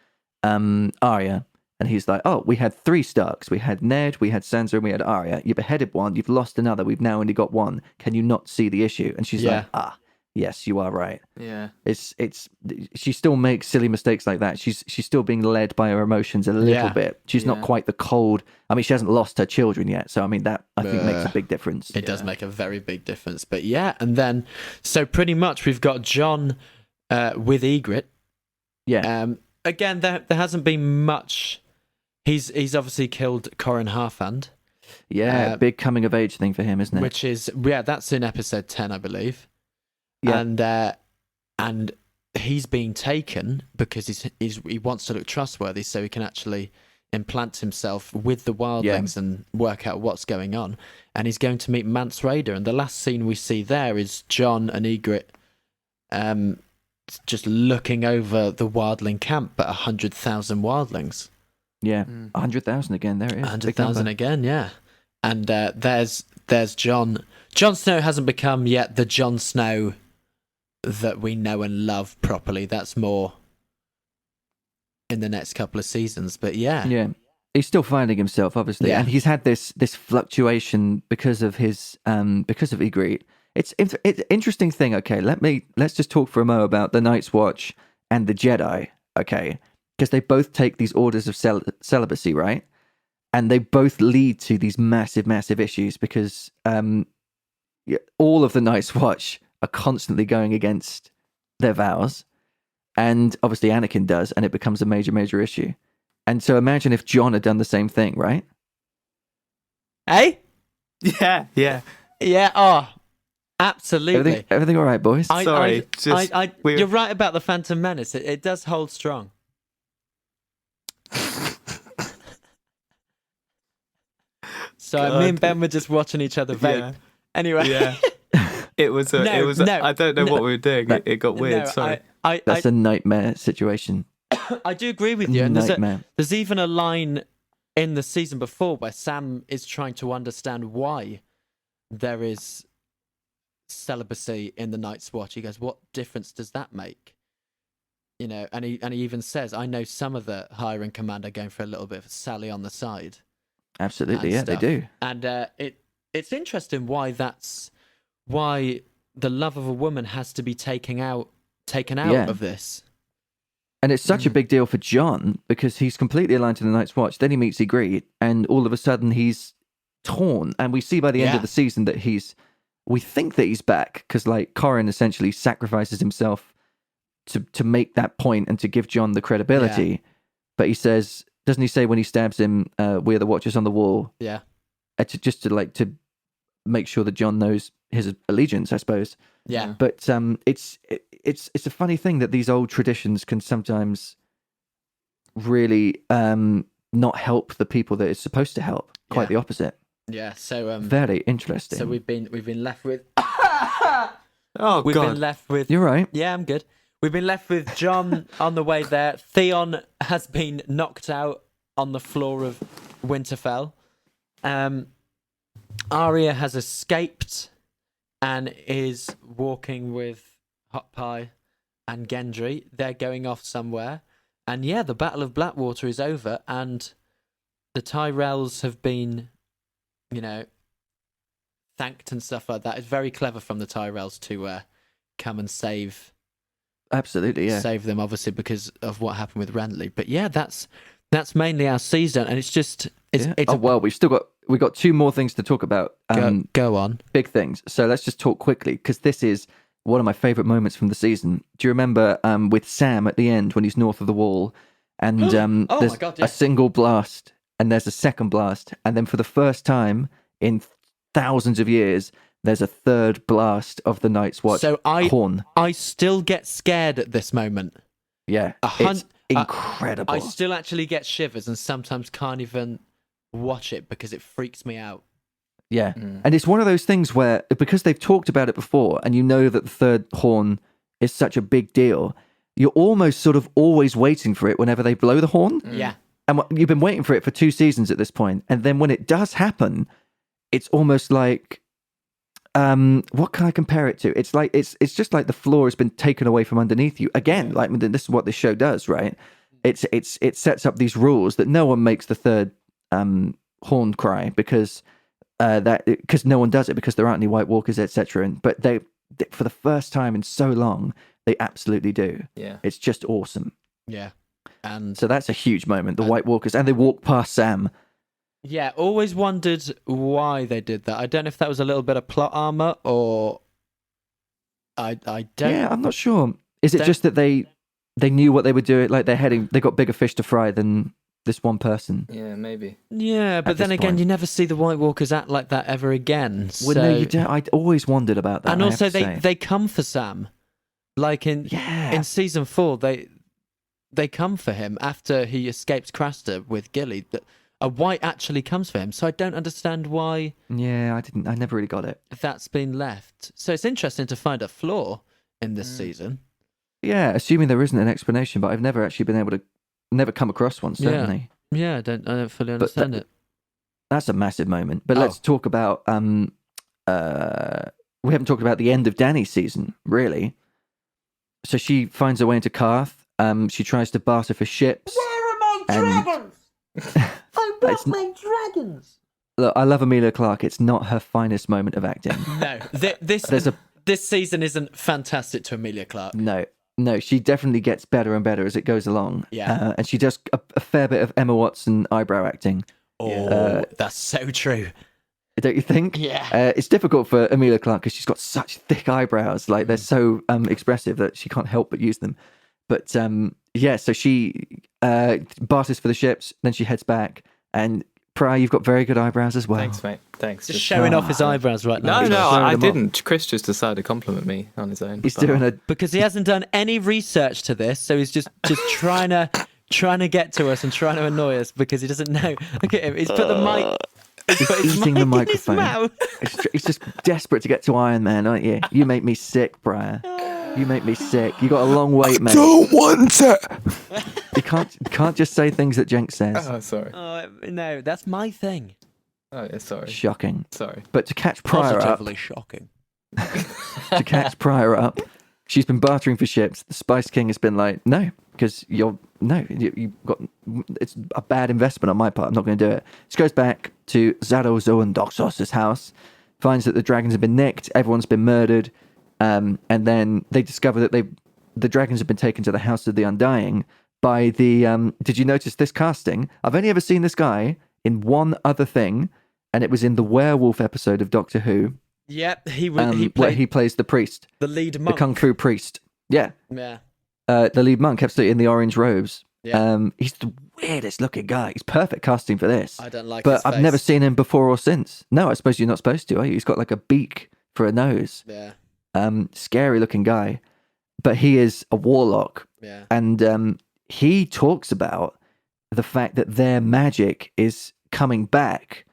Speaker 1: Arya, and he's like, oh, we had 3 Starks. We had Ned, we had Sansa, and we had Arya. You beheaded one, you've lost another, we've now only got one. Can you not see the issue? And she's like, yes, you are right.
Speaker 6: Yeah.
Speaker 1: She still makes silly mistakes like that. She's still being led by her emotions a little bit. She's not quite the cold. I mean, she hasn't lost her children yet, so I mean that I think makes a big difference.
Speaker 5: It does make a very big difference. But and then so pretty much we've got Jon with Ygritte.
Speaker 1: Yeah.
Speaker 5: Again, there hasn't been much. He's obviously killed Corran Harfand.
Speaker 1: Yeah, big coming of age thing for him, isn't it?
Speaker 5: Which is that's in episode 10, I believe. Yeah. And he's being taken because he wants to look trustworthy, so he can actually implant himself with the wildlings and work out what's going on. And he's going to meet Mance Rayder, and the last scene we see there is Jon and Ygritte just looking over the wildling camp, but 100,000 wildlings.
Speaker 1: Yeah, 100,000 again. There it is.
Speaker 5: 100,000 again. Yeah, and there's Jon. Jon Snow hasn't become yet the Jon Snow that we know and love properly. That's more in the next couple of seasons. But yeah,
Speaker 1: he's still finding himself, obviously, and he's had this fluctuation because of Ygritte. It's an interesting thing. Okay, let's just talk for a moment about the Night's Watch and the Jedi. Okay, because they both take these orders of celibacy, right? And they both lead to these massive issues because all of the Night's Watch are constantly going against their vows, and obviously Anakin does, and it becomes a major issue. And so imagine if Jon had done the same thing, right?
Speaker 5: Hey?
Speaker 6: Yeah.
Speaker 5: Oh, absolutely.
Speaker 1: Everything all right, boys?
Speaker 6: Sorry.
Speaker 5: You're right about the Phantom Menace. It does hold strong. So me and Ben were just watching each other vape.
Speaker 6: Yeah.
Speaker 5: Anyway.
Speaker 6: Yeah. It was. I don't know what we were doing. It got weird. Sorry.
Speaker 1: That's a nightmare situation.
Speaker 5: I do agree with you. And there's even a line in the season before where Sam is trying to understand why there is celibacy in the Night's Watch. He goes, "What difference does that make?" You know, and he even says, "I know some of the higher in command are going for a little bit of a sally on the side."
Speaker 1: Absolutely, yeah, stuff. They do.
Speaker 5: And it's interesting why the love of a woman has to be taken out of this.
Speaker 1: And it's such a big deal for Jon because he's completely aligned to the Night's Watch. Then he meets Ygritte, and all of a sudden he's torn. And we see by the end of the season that we think that he's back because, like, Corrin essentially sacrifices himself to make that point and to give Jon the credibility. Yeah. But he says, doesn't he say when he stabs him, "We are the Watchers on the wall"?
Speaker 5: Yeah.
Speaker 1: To make sure that Jon knows his allegiance, I suppose.
Speaker 5: Yeah.
Speaker 1: But it's a funny thing that these old traditions can sometimes really not help the people that it's supposed to help. Quite the opposite.
Speaker 5: Yeah. So
Speaker 1: very interesting.
Speaker 5: So we've been left with.
Speaker 6: We've
Speaker 5: been left with.
Speaker 1: You're right.
Speaker 5: Yeah, I'm good. We've been left with Jon on the way there. Theon has been knocked out on the floor of Winterfell. Arya has escaped and is walking with Hot Pie and Gendry. They're going off somewhere. And yeah, the Battle of Blackwater is over and the Tyrells have been, thanked and stuff like that. It's very clever from the Tyrells to come and save.
Speaker 1: Absolutely, yeah.
Speaker 5: Save them, obviously, because of what happened with Renly. But yeah, that's mainly our season, and it's just we've got two more things to talk about. Go on.
Speaker 1: Big things. So let's just talk quickly because this is one of my favorite moments from the season. Do you remember with Sam at the end when he's north of the wall, and there's a single blast, and there's a second blast, and then for the first time in thousands of years, there's a third blast of the Night's Watch horn.
Speaker 5: I still get scared at this moment.
Speaker 1: Yeah, it's incredible.
Speaker 5: I still actually get shivers and sometimes can't even watch it because it freaks me out.
Speaker 1: Yeah, and it's one of those things where, because they've talked about it before, and you know that the third horn is such a big deal, you're almost sort of always waiting for it whenever they blow the horn.
Speaker 5: Yeah.
Speaker 1: And you've been waiting for it for 2 seasons at this point, and then when it does happen, it's almost like... what can I compare it to? It's like it's just like the floor has been taken away from underneath you again. Like this is what this show does, right? It sets up these rules that no one makes the third horn cry because no one does it because there aren't any White Walkers, etc. But they for the first time in so long they absolutely do.
Speaker 6: Yeah,
Speaker 1: it's just awesome.
Speaker 5: Yeah, and
Speaker 1: so that's a huge moment. The White Walkers and they walk past Sam.
Speaker 5: Yeah, always wondered why they did that. I don't know if that was a little bit of plot armor or I don't.
Speaker 1: Yeah, I'm not sure. Is it just that they knew what they were doing? Like they got bigger fish to fry than this one person.
Speaker 6: Yeah, maybe.
Speaker 5: Yeah, but then again, you never see the White Walkers act like that ever again.
Speaker 1: Well, no, you don't. I always wondered about that.
Speaker 5: And also, they come for Sam. Like in season 4, they come for him after he escapes Craster with Gilly. A White actually comes for him, so I don't understand why.
Speaker 1: Yeah, I never really got it.
Speaker 5: That's been left. So it's interesting to find a flaw in this season.
Speaker 1: Yeah, assuming there isn't an explanation, but I've never actually been able to, never come across one. Certainly.
Speaker 5: Yeah, I don't fully understand it.
Speaker 1: That's a massive moment. But let's talk about. We haven't talked about the end of Dany's season, really. So she finds her way into Karth, She tries to barter for ships.
Speaker 5: Where are my dragons? I want my dragons.
Speaker 1: Look, I love Emilia Clarke. It's not her finest moment of acting.
Speaker 5: No, this season isn't fantastic to Emilia Clarke.
Speaker 1: No, she definitely gets better and better as it goes along.
Speaker 5: Yeah.
Speaker 1: And she does a fair bit of Emma Watson eyebrow acting.
Speaker 5: Oh, that's so true.
Speaker 1: Don't you think?
Speaker 5: Yeah.
Speaker 1: It's difficult for Emilia Clarke because she's got such thick eyebrows. Like, they're so expressive that she can't help but use them. But so she barters for the ships, then she heads back. And Pryor, you've got very good eyebrows as well.
Speaker 6: Thanks, mate. Thanks.
Speaker 5: Just showing off his eyebrows right now.
Speaker 6: No, I didn't. Chris just decided to compliment me on his own.
Speaker 1: He's doing it
Speaker 5: because he hasn't done any research to this, so he's just trying to get to us and trying to annoy us because he doesn't know. Look at him. He's put the mic.
Speaker 1: He's eating the microphone. He's just desperate to get to Iron Man, aren't you? You make me sick, Briar. You make me sick. You got a long wait, mate.
Speaker 2: Don't want it.
Speaker 1: You can't just say things that Jenks says.
Speaker 6: Oh, sorry.
Speaker 5: Oh no, that's my thing.
Speaker 6: Oh, yeah, sorry.
Speaker 1: Shocking.
Speaker 6: Sorry.
Speaker 1: But to catch Pryor
Speaker 5: Positively shocking.
Speaker 1: To catch Pryor up, she's been bartering for ships. The Spice King has been like, no, because you've got, it's a bad investment on my part. I'm not going to do it. She goes back to Zado Zoan Doxos' house, finds that the dragons have been nicked, everyone's been murdered, and then they discover that the dragons have been taken to the House of the Undying by the. Did you notice this casting? I've only ever seen this guy in one other thing, and it was in the werewolf episode of Doctor Who.
Speaker 5: Yep,
Speaker 1: where he plays the priest,
Speaker 5: the lead monk,
Speaker 1: the kung fu priest. Yeah,
Speaker 5: yeah.
Speaker 1: The lead monk, absolutely, in the orange robes.
Speaker 5: Yeah.
Speaker 1: He's the weirdest looking guy. He's perfect casting for this.
Speaker 5: I don't like
Speaker 1: but
Speaker 5: his face.
Speaker 1: I've never seen him before or since. No, I suppose you're not supposed to, are you? He's got like a beak for a nose.
Speaker 5: Yeah.
Speaker 1: Scary looking guy. But he is a warlock.
Speaker 5: Yeah.
Speaker 1: And he talks about the fact that their magic is coming back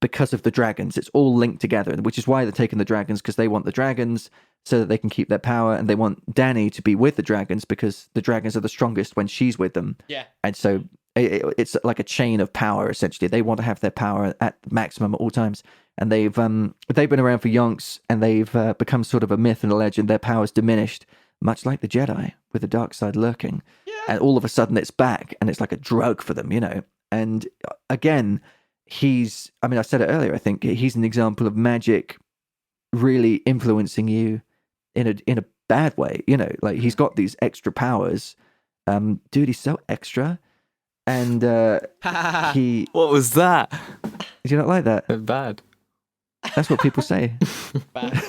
Speaker 1: because of the dragons. It's all linked together, which is why they're taking the dragons, because they want the dragons so that they can keep their power, and they want Dany to be with the dragons because the dragons are the strongest when she's with them.
Speaker 5: Yeah.
Speaker 1: And so it's like a chain of power, essentially. They want to have their power at maximum at all times. And they've been around for yonks, and they've become sort of a myth and a legend. Their power's diminished, much like the Jedi, with the dark side lurking. Yeah. And all of a sudden it's back, and it's like a drug for them, you know. And again, I said it earlier, I think he's an example of magic really influencing you in a bad way, you know. Like, he's got these extra powers. Dude, he's so extra. And he...
Speaker 6: What was that?
Speaker 1: Did you not like that?
Speaker 6: Bad.
Speaker 1: That's what people say.
Speaker 5: Bad.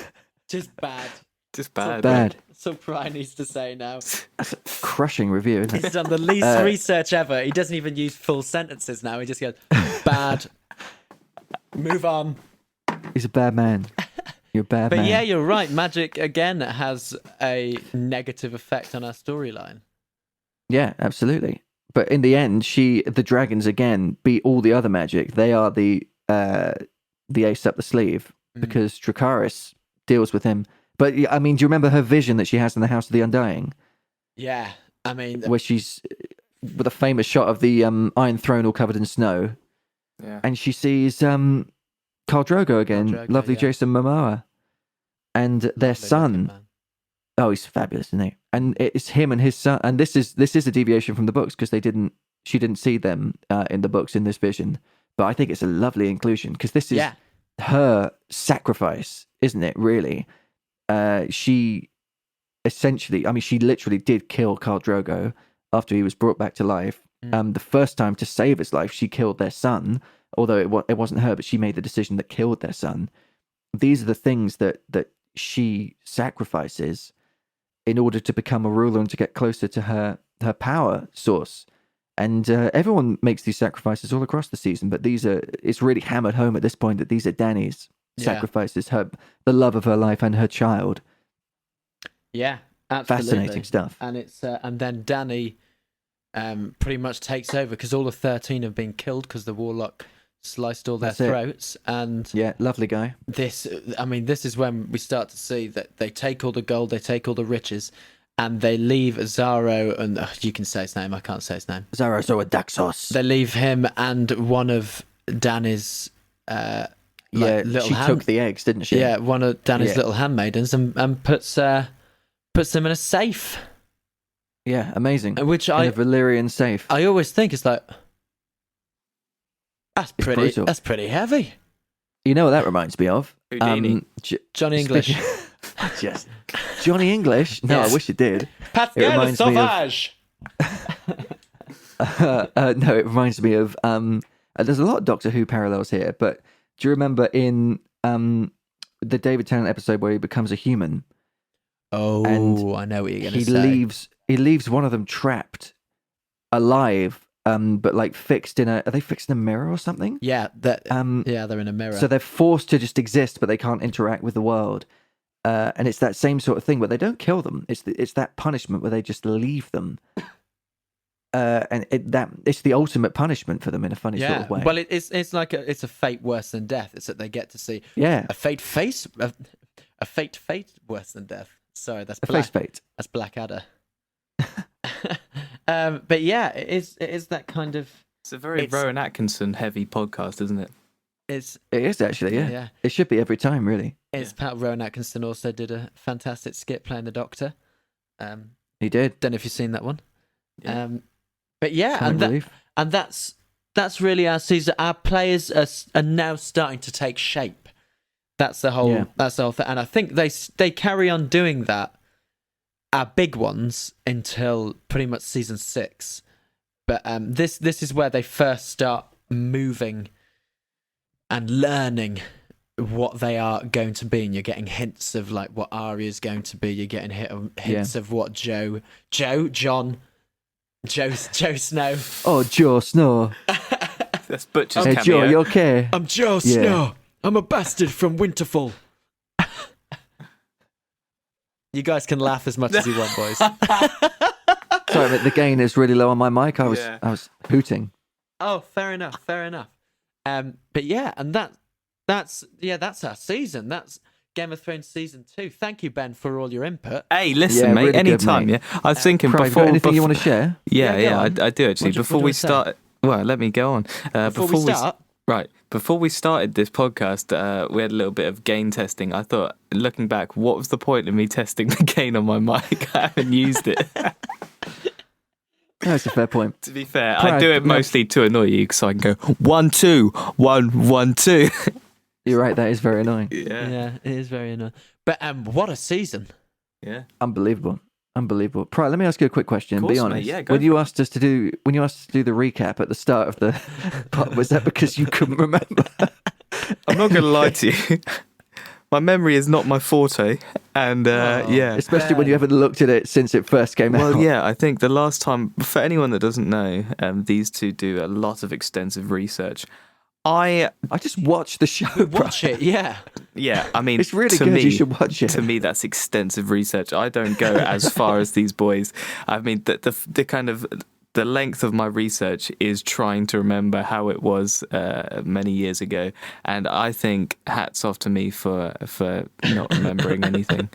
Speaker 5: Just bad.
Speaker 6: Just bad.
Speaker 1: Bad.
Speaker 5: So Brian needs to say now.
Speaker 1: That's a crushing review, isn't it?
Speaker 5: He's done the least research ever. He doesn't even use full sentences now. He just goes, bad. Move on.
Speaker 1: He's a bad man. You're a bad man.
Speaker 5: But yeah, you're right. Magic, again, has a negative effect on our storyline.
Speaker 1: Yeah, absolutely. But in the end, the dragons, again, beat all the other magic. They are the ace up the sleeve, because Dracarys deals with him. But, I mean, do you remember her vision that she has in the House of the Undying?
Speaker 5: Yeah, I mean...
Speaker 1: Where she's with a famous shot of the Iron Throne all covered in snow.
Speaker 6: Yeah.
Speaker 1: And she sees Khal Drogo again, lovely Jason Momoa. And their son... Oh, he's fabulous, isn't he? And it's him and his son. And this is a deviation from the books, because she didn't see them in the books in this vision. But I think it's a lovely inclusion, because this is her sacrifice, isn't it, really? She essentially, she literally did kill Khal Drogo after he was brought back to life. The first time to save his life, she killed their son, although it wasn't her, but she made the decision that killed their son. These are the things that she sacrifices in order to become a ruler and to get closer to her power source. And everyone makes these sacrifices all across the season, but it's really hammered home at this point that these are Dany's sacrifices, the love of her life and her child.
Speaker 5: Yeah, absolutely.
Speaker 1: Fascinating stuff.
Speaker 5: And it's and then Dany pretty much takes over, because all the 13 have been killed because the warlock sliced all their throats. And
Speaker 1: yeah, lovely guy.
Speaker 5: This is when we start to see that they take all the gold, they take all the riches, and they leave Zaro, and you can say his name, I can't say his name.
Speaker 1: Zaro Zoadaxos.
Speaker 5: They leave him and one of Dany's
Speaker 1: she took the eggs, didn't she?
Speaker 5: Yeah, one of Dany's little handmaidens, and puts him in a safe.
Speaker 1: Yeah, amazing.
Speaker 5: Which
Speaker 1: in a Valyrian safe.
Speaker 5: I always think it's like, that's
Speaker 1: brutal.
Speaker 5: That's pretty heavy.
Speaker 1: You know what that reminds me of?
Speaker 5: Johnny English.
Speaker 1: Just Johnny English? No, yes. I wish it did.
Speaker 5: Pascal Sauvage.
Speaker 1: No, it reminds me of. There's a lot of Doctor Who parallels here, but do you remember in the David Tennant episode where he becomes a human?
Speaker 5: Oh, and I know what you're going to say.
Speaker 1: He leaves one of them trapped, alive, but like fixed in a. Are they fixed in a mirror or something?
Speaker 5: Yeah, they're in a mirror.
Speaker 1: So they're forced to just exist, but they can't interact with the world. And it's that same sort of thing, but they don't kill them. It's that punishment where they just leave them. And it's the ultimate punishment for them in a funny sort of way.
Speaker 5: Well, it's like it's a fate worse than death. It's that they get to see a fate worse than death. Sorry, that's
Speaker 1: fate.
Speaker 5: That's Blackadder. But yeah, it is that kind of.
Speaker 6: It's a very Rowan Atkinson heavy podcast, isn't it?
Speaker 1: It is actually, yeah. It should be every time, really.
Speaker 5: It's Pat Rowan Atkinson also did a fantastic skit playing the Doctor.
Speaker 1: He did.
Speaker 5: Don't know if you've seen that one. Yeah. But yeah, and that's really our season. Our players are now starting to take shape. That's the whole thing. And I think they carry on doing that. Our big ones until pretty much season 6. But this is where they first start moving and learning what they are going to be, and you're getting hints of like what Arya's going to be. You're getting hints of what Joe Snow.
Speaker 1: Oh, Joe Snow.
Speaker 6: That's Butcher's
Speaker 1: cameo. Joe, you okay?
Speaker 2: I'm Joe Snow. I'm a bastard from Winterfell.
Speaker 5: You guys can laugh as much as you want, boys.
Speaker 1: Sorry, but the gain is really low on my mic. I was hooting.
Speaker 5: Oh, fair enough. But yeah, and that's our season. That's Game of Thrones season 2. Thank you, Ben, for all your input.
Speaker 6: Hey, listen, mate. Really anytime. Good, mate. Yeah, I was thinking before.
Speaker 1: Anything you want to share?
Speaker 6: Yeah, I do actually. Before we start, well, let me go on.
Speaker 5: Before we start.
Speaker 6: Right. Before we started this podcast, we had a little bit of gain testing. I thought, looking back, what was the point of me testing the gain on my mic? I haven't used it.
Speaker 1: That's a fair point.
Speaker 6: To be fair, I do it mostly to annoy you, so I can go 1 2 1 1 2.
Speaker 1: You're right. That is very annoying.
Speaker 5: Yeah, it is very annoying. But what a season!
Speaker 6: Yeah,
Speaker 1: unbelievable. Pride, let me ask you a quick question.
Speaker 6: Course,
Speaker 1: be honest.
Speaker 6: Mate, yeah,
Speaker 1: when you asked us to do the recap at the start of the pod, was that because you couldn't remember?
Speaker 6: I'm not going to lie to you. My memory is not my forte, and
Speaker 1: especially when you haven't looked at it since it first came out.
Speaker 6: Well, yeah, I think the last time, for anyone that doesn't know, these two do a lot of extensive research. I
Speaker 1: just watch the show.
Speaker 5: Watch it, yeah.
Speaker 6: Yeah, I mean,
Speaker 1: it's really good. You should watch it.
Speaker 6: To me, that's extensive research. I don't go as far as these boys. I mean, the kind of the length of my research is trying to remember how it was many years ago, and I think hats off to me for not remembering anything.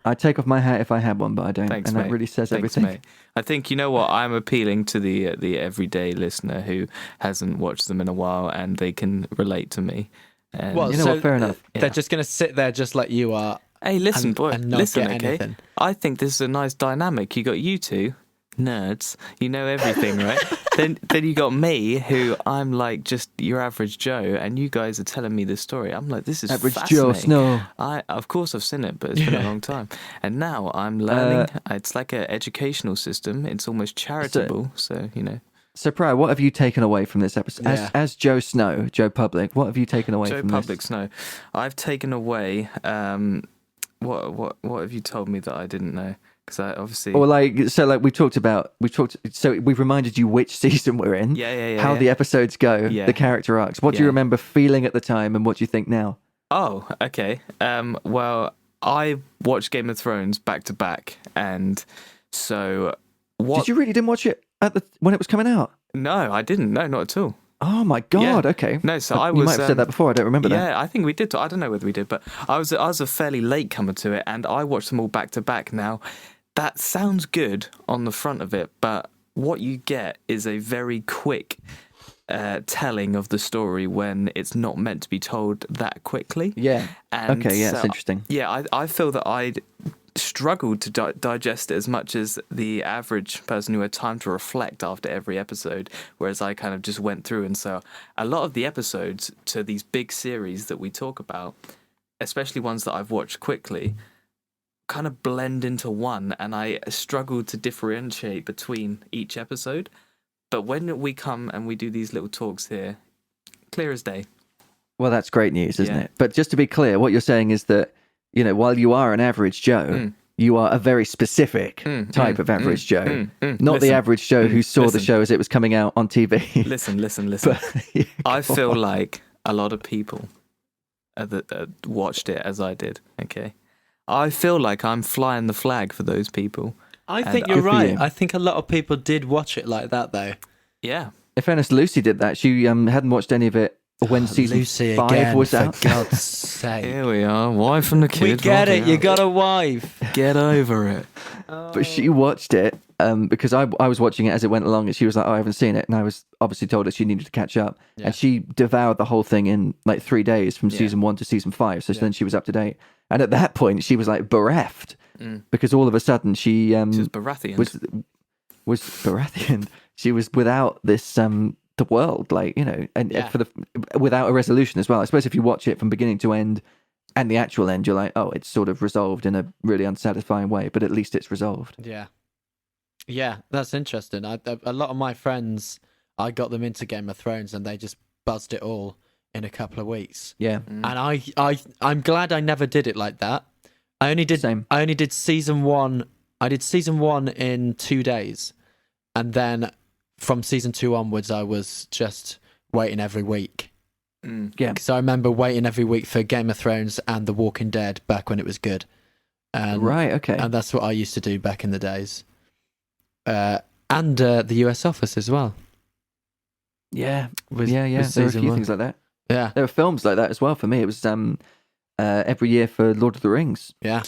Speaker 1: I take off my hat if I had one, but I don't.
Speaker 6: Thanks,
Speaker 1: and that
Speaker 6: mate.
Speaker 1: really says
Speaker 6: Thanks,
Speaker 1: everything.
Speaker 6: Mate. I think, you know what, I'm appealing to the everyday listener who hasn't watched them in a while, and they can relate to me. And
Speaker 1: well, you know what, fair enough.
Speaker 5: They're just going to sit there just like you are.
Speaker 6: Hey, listen, boy,
Speaker 5: and not
Speaker 6: listen,
Speaker 5: get
Speaker 6: okay?
Speaker 5: anything.
Speaker 6: I think this is a nice dynamic. You got you two nerds, you know everything, right? then you got me, who I'm like just your average Joe, and you guys are telling me this story. I'm like, this is
Speaker 1: average
Speaker 6: fascinating.
Speaker 1: Joe Snow.
Speaker 6: Of course I've seen it, but it's been a long time, and now I'm learning. It's like an educational system. It's almost charitable, so you know.
Speaker 1: So, Pryor, what have you taken away from this episode? As Joe Snow, Joe Public, what have you taken away from
Speaker 6: Joe Public
Speaker 1: this?
Speaker 6: Snow? I've taken away. What have you told me that I didn't know? Because I obviously.
Speaker 1: Or we've reminded you which season we're in. How the episodes go. The character arcs. What do you remember feeling at the time, and what do you think now?
Speaker 6: Oh, okay. Well, I watched Game of Thrones back to back, and so what?
Speaker 1: Did you really didn't watch it when it was coming out?
Speaker 6: No, I didn't. No, not at all.
Speaker 1: Oh my god!
Speaker 6: Yeah.
Speaker 1: Okay.
Speaker 6: No, so I was.
Speaker 1: You might have said that before. I don't remember that.
Speaker 6: Yeah, I think we did. I don't know whether we did, but I was a fairly late comer to it, and I watched them all back to back. Now, that sounds good on the front of it, but what you get is a very quick telling of the story when it's not meant to be told that quickly.
Speaker 1: Yeah.
Speaker 6: And
Speaker 1: okay. Yeah, it's interesting.
Speaker 6: Yeah, I feel that struggled to digest it as much as the average person who had time to reflect after every episode, whereas I kind of just went through. And so a lot of the episodes to these big series that we talk about, especially ones that I've watched quickly, kind of blend into one, and I struggled to differentiate between each episode. But when we come and we do these little talks here, clear as day.
Speaker 1: Well, that's great news, isn't it? But just to be clear, what you're saying is that, while you are an average Joe, you are a very specific type of average Joe. Not the average Joe who saw the show as it was coming out on TV.
Speaker 6: Listen. But, I feel like a lot of people that watched it as I did, okay? I feel like I'm flying the flag for those people.
Speaker 5: I think you're right. I think a lot of people did watch it like that, though.
Speaker 6: Yeah.
Speaker 1: In fairness, Lucy did that. She hadn't watched any of it when season
Speaker 5: Lucy
Speaker 1: 5
Speaker 5: again,
Speaker 1: was out.
Speaker 5: For God's sake.
Speaker 6: Here we are, wife and the kids.
Speaker 5: We get it, you got a wife.
Speaker 6: Get over it.
Speaker 1: But she watched it because I was watching it as it went along, and she was like, I haven't seen it. And I was obviously told that she needed to catch up. Yeah. And she devoured the whole thing in like 3 days from season 1 to season 5. So then she was up to date. And at that point, she was like bereft because all of a sudden she
Speaker 6: was Baratheon.
Speaker 1: Was Baratheon. She was without this the world, and without a resolution as well. I suppose if you watch it from beginning to end, and the actual end, you're like, oh, it's sort of resolved in a really unsatisfying way, but at least it's resolved.
Speaker 5: Yeah, that's interesting. A lot of my friends, I got them into Game of Thrones, and they just buzzed it all in a couple of weeks.
Speaker 1: Yeah,
Speaker 5: and I'm glad I never did it like that. I only did season 1. I did season 1 in 2 days, and then from season 2 onwards, I was just waiting every week.
Speaker 1: Yeah.
Speaker 5: Because I remember waiting every week for Game of Thrones and The Walking Dead back when it was good.
Speaker 1: Right. Okay.
Speaker 5: And that's what I used to do back in the days. And the US Office as well.
Speaker 1: Yeah. There were a few things like that.
Speaker 5: Yeah.
Speaker 1: There were films like that as well for me. It was every year for Lord of the Rings.
Speaker 5: Yeah.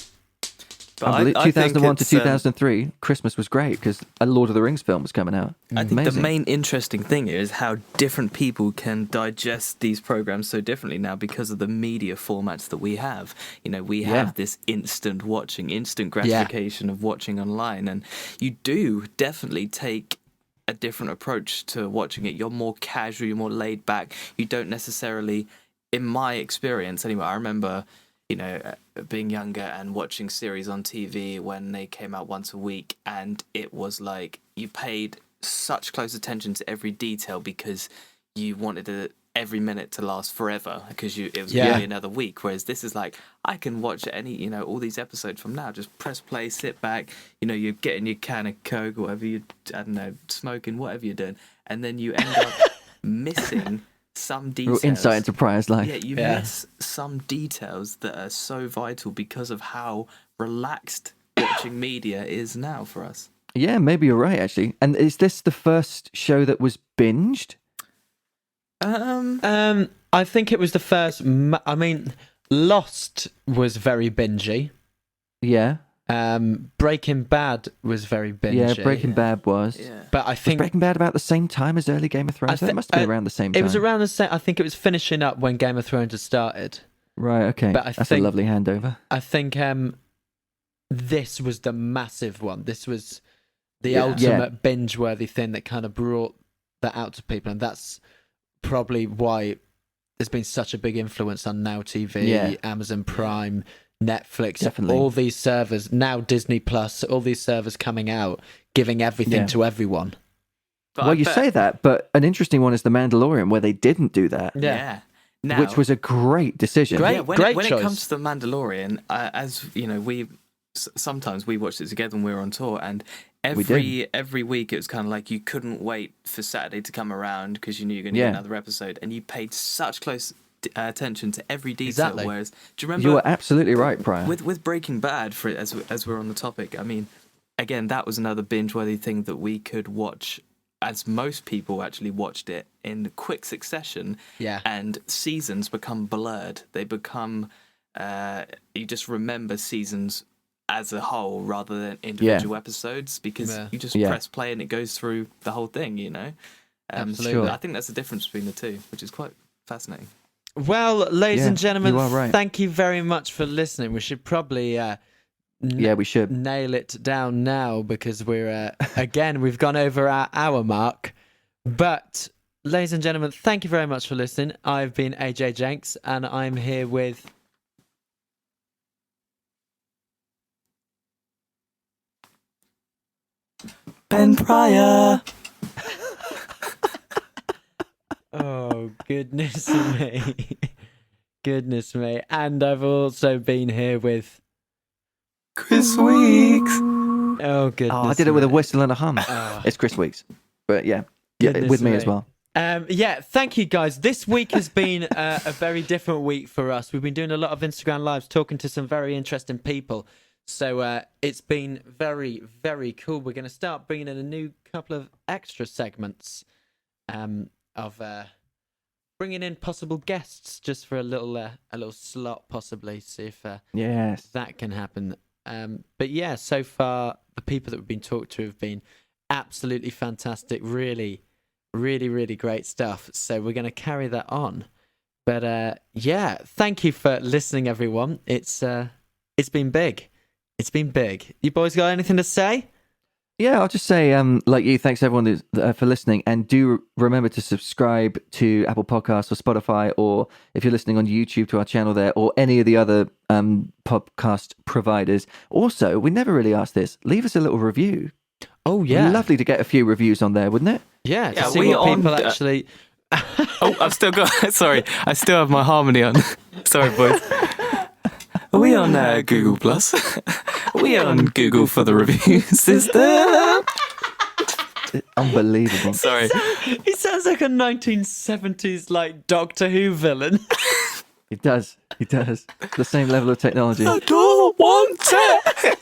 Speaker 1: But 2001 to 2003, Christmas was great because a Lord of the Rings film was coming out.
Speaker 6: I think the main interesting thing is how different people can digest these programs so differently now because of the media formats that we have. We have this instant watching, instant gratification of watching online, and you do definitely take a different approach to watching it. You're more casual, you're more laid back. You don't necessarily, in my experience anyway, I remember being younger and watching series on TV when they came out once a week, and it was like you paid such close attention to every detail because you wanted every minute to last forever because it was really another week. Whereas this is like, I can watch all these episodes from now, just press play, sit back, you're getting your can of Coke or whatever smoking, whatever you're doing, and then you end up missing some details.
Speaker 1: Real insight into Prior's life.
Speaker 6: Yeah, you miss some details that are so vital because of how relaxed watching media is now for us.
Speaker 1: Yeah, maybe you're right, actually. And is this the first show that was binged?
Speaker 5: I think it was the first. Lost was very bingey.
Speaker 1: Yeah.
Speaker 5: Breaking Bad was very bingey.
Speaker 1: Yeah, Breaking Bad was.
Speaker 6: Yeah.
Speaker 5: But I think
Speaker 1: was Breaking Bad about the same time as early Game of Thrones. It must have been around the same time.
Speaker 5: It was around the same. I think it was finishing up when Game of Thrones had started.
Speaker 1: Right. Okay.
Speaker 5: But
Speaker 1: That's a lovely handover.
Speaker 5: I think this was the massive one. This was the ultimate binge-worthy thing that kind of brought that out to people, and that's probably why there's been such a big influence on Now TV, Amazon Prime, Netflix, all these servers, now Disney Plus, all these servers coming out, giving everything to everyone.
Speaker 6: But
Speaker 1: you say that, but an interesting one is The Mandalorian, where they didn't do that.
Speaker 6: Yeah. Now,
Speaker 1: which was a great decision.
Speaker 6: When
Speaker 5: choice.
Speaker 6: It comes to The Mandalorian, as you know, sometimes we watched it together when we were on tour, and every week it was kind of like you couldn't wait for Saturday to come around because you knew you were going to get another episode, and you paid such close attention to every detail.
Speaker 5: Exactly.
Speaker 6: Whereas, do you remember?
Speaker 1: You were absolutely right, Prior.
Speaker 6: With Breaking Bad, as we're on the topic, I mean, again, that was another binge-worthy thing that we could watch, as most people actually watched it in quick succession.
Speaker 5: Yeah.
Speaker 6: And seasons become blurred. They become you just remember seasons as a whole rather than individual episodes because you just press play and it goes through the whole thing,
Speaker 5: Absolutely.
Speaker 6: I think that's the difference between the two, which is quite fascinating.
Speaker 5: Well, ladies and gentlemen,
Speaker 1: you are right.
Speaker 5: Thank you very much for listening. We should probably
Speaker 1: we should
Speaker 5: nail it down now because we're again we've gone over our hour mark. But ladies and gentlemen, thank you very much for listening. I've been AJ Jenks, and I'm here with
Speaker 4: Ben Pryor.
Speaker 5: Oh, goodness me. Goodness me. And I've also been here with
Speaker 6: Chris Weeks.
Speaker 5: Oh, goodness.
Speaker 1: I did it with a whistle and a hum. It's Chris Weeks. But yeah, with me as well.
Speaker 5: Thank you guys. This week has been a very different week for us. We've been doing a lot of Instagram lives, talking to some very interesting people. So it's been very, very cool. We're going to start bringing in a new couple of extra segments of bringing in possible guests just for a little slot, possibly. See if that can happen. But yeah, so far the people that we've been talked to have been absolutely fantastic. Really, really, really great stuff. So we're going to carry that on. But thank you for listening, everyone. It's been big. It's been big. You boys got anything to say?
Speaker 1: Yeah, I'll just say, like you, thanks everyone for listening, and do remember to subscribe to Apple Podcasts or Spotify, or if you're listening on YouTube, to our channel there, or any of the other podcast providers. Also, we never really asked this. Leave us a little review.
Speaker 5: Oh yeah,
Speaker 1: lovely to get a few reviews on there, wouldn't it?
Speaker 5: Yeah, to see what people actually.
Speaker 6: I've still got. Sorry, I still have my harmony on. Sorry, boys. Are we on Google Plus? Are we on Google for the review system?
Speaker 1: Unbelievable.
Speaker 6: Sorry.
Speaker 5: He sounds like a 1970s like Doctor Who villain.
Speaker 1: He does. The same level of technology.
Speaker 6: I don't want it.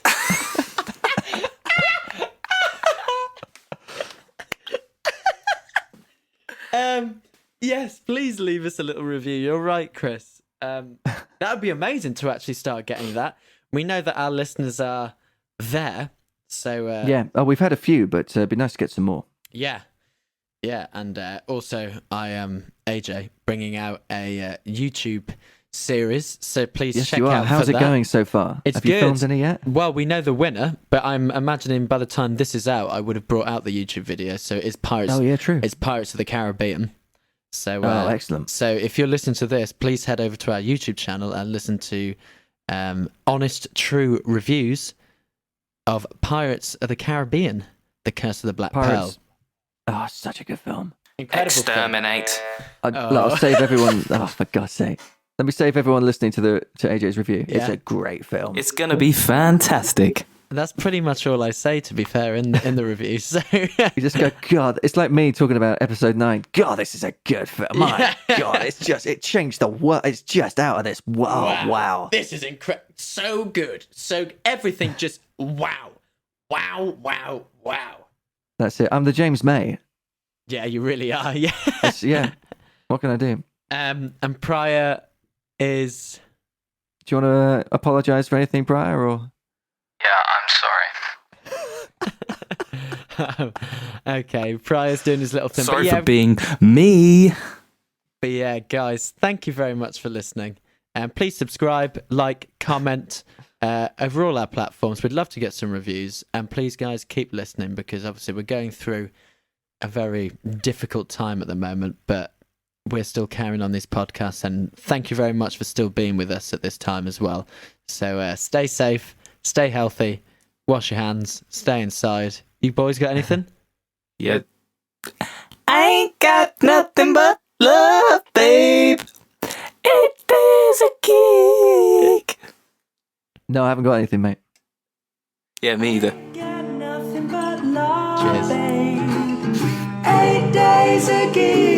Speaker 5: Yes, please leave us a little review. You're right, Chris. That would be amazing to actually start getting that. We know that our listeners are there, so
Speaker 1: we've had a few, but it'd be nice to get some more.
Speaker 5: Yeah, and also I am AJ bringing out a YouTube series, so please check out.
Speaker 1: How's it going so far?
Speaker 5: It's
Speaker 1: Have you filmed any yet?
Speaker 5: Well, we know the winner, but I'm imagining by the time this is out, I would have brought out the YouTube video. So it's Pirates.
Speaker 1: Oh yeah, true.
Speaker 5: It's Pirates of the Caribbean. So
Speaker 1: excellent.
Speaker 5: So if you're listening to this, please head over to our YouTube channel and listen to honest, true reviews of Pirates of the Caribbean: The Curse of the Black Pearl.
Speaker 1: Oh, such a good film.
Speaker 5: Incredible
Speaker 6: Exterminate.
Speaker 5: film.
Speaker 1: I'll save everyone. Oh, for God's sake. Let me save everyone listening to AJ's review. Yeah. It's a great film.
Speaker 6: It's going to be fantastic.
Speaker 5: That's pretty much all I say, to be fair, in the reviews. So
Speaker 1: you just go, God, it's like me talking about episode 9. God, this is a good film. My God, it changed the world. It's just out of this world. Wow.
Speaker 5: This is incredible. So good. So everything just wow. Wow, wow, wow.
Speaker 1: That's it. I'm the James May.
Speaker 5: Yeah, you really are. Yeah.
Speaker 1: Yeah. What can I do?
Speaker 5: And Pryor is...
Speaker 1: Do you want to apologise for anything, Pryor, or...
Speaker 6: Yeah, I'm sorry.
Speaker 5: Okay, Pryor's doing his little thing.
Speaker 6: Sorry for being me.
Speaker 5: But yeah, guys, thank you very much for listening. And please subscribe, like, comment over all our platforms. We'd love to get some reviews. And please, guys, keep listening, because obviously we're going through a very difficult time at the moment, but we're still carrying on these podcasts. And thank you very much for still being with us at this time as well. So stay safe, stay healthy, wash your hands, stay inside. You boys got anything?
Speaker 6: Yeah. I ain't got nothing but love, babe. It is a geek.
Speaker 1: No, I haven't got anything, mate.
Speaker 6: Yeah, me either.
Speaker 4: Got nothing but love,
Speaker 5: Cheers.
Speaker 4: babe. 8 days a geek.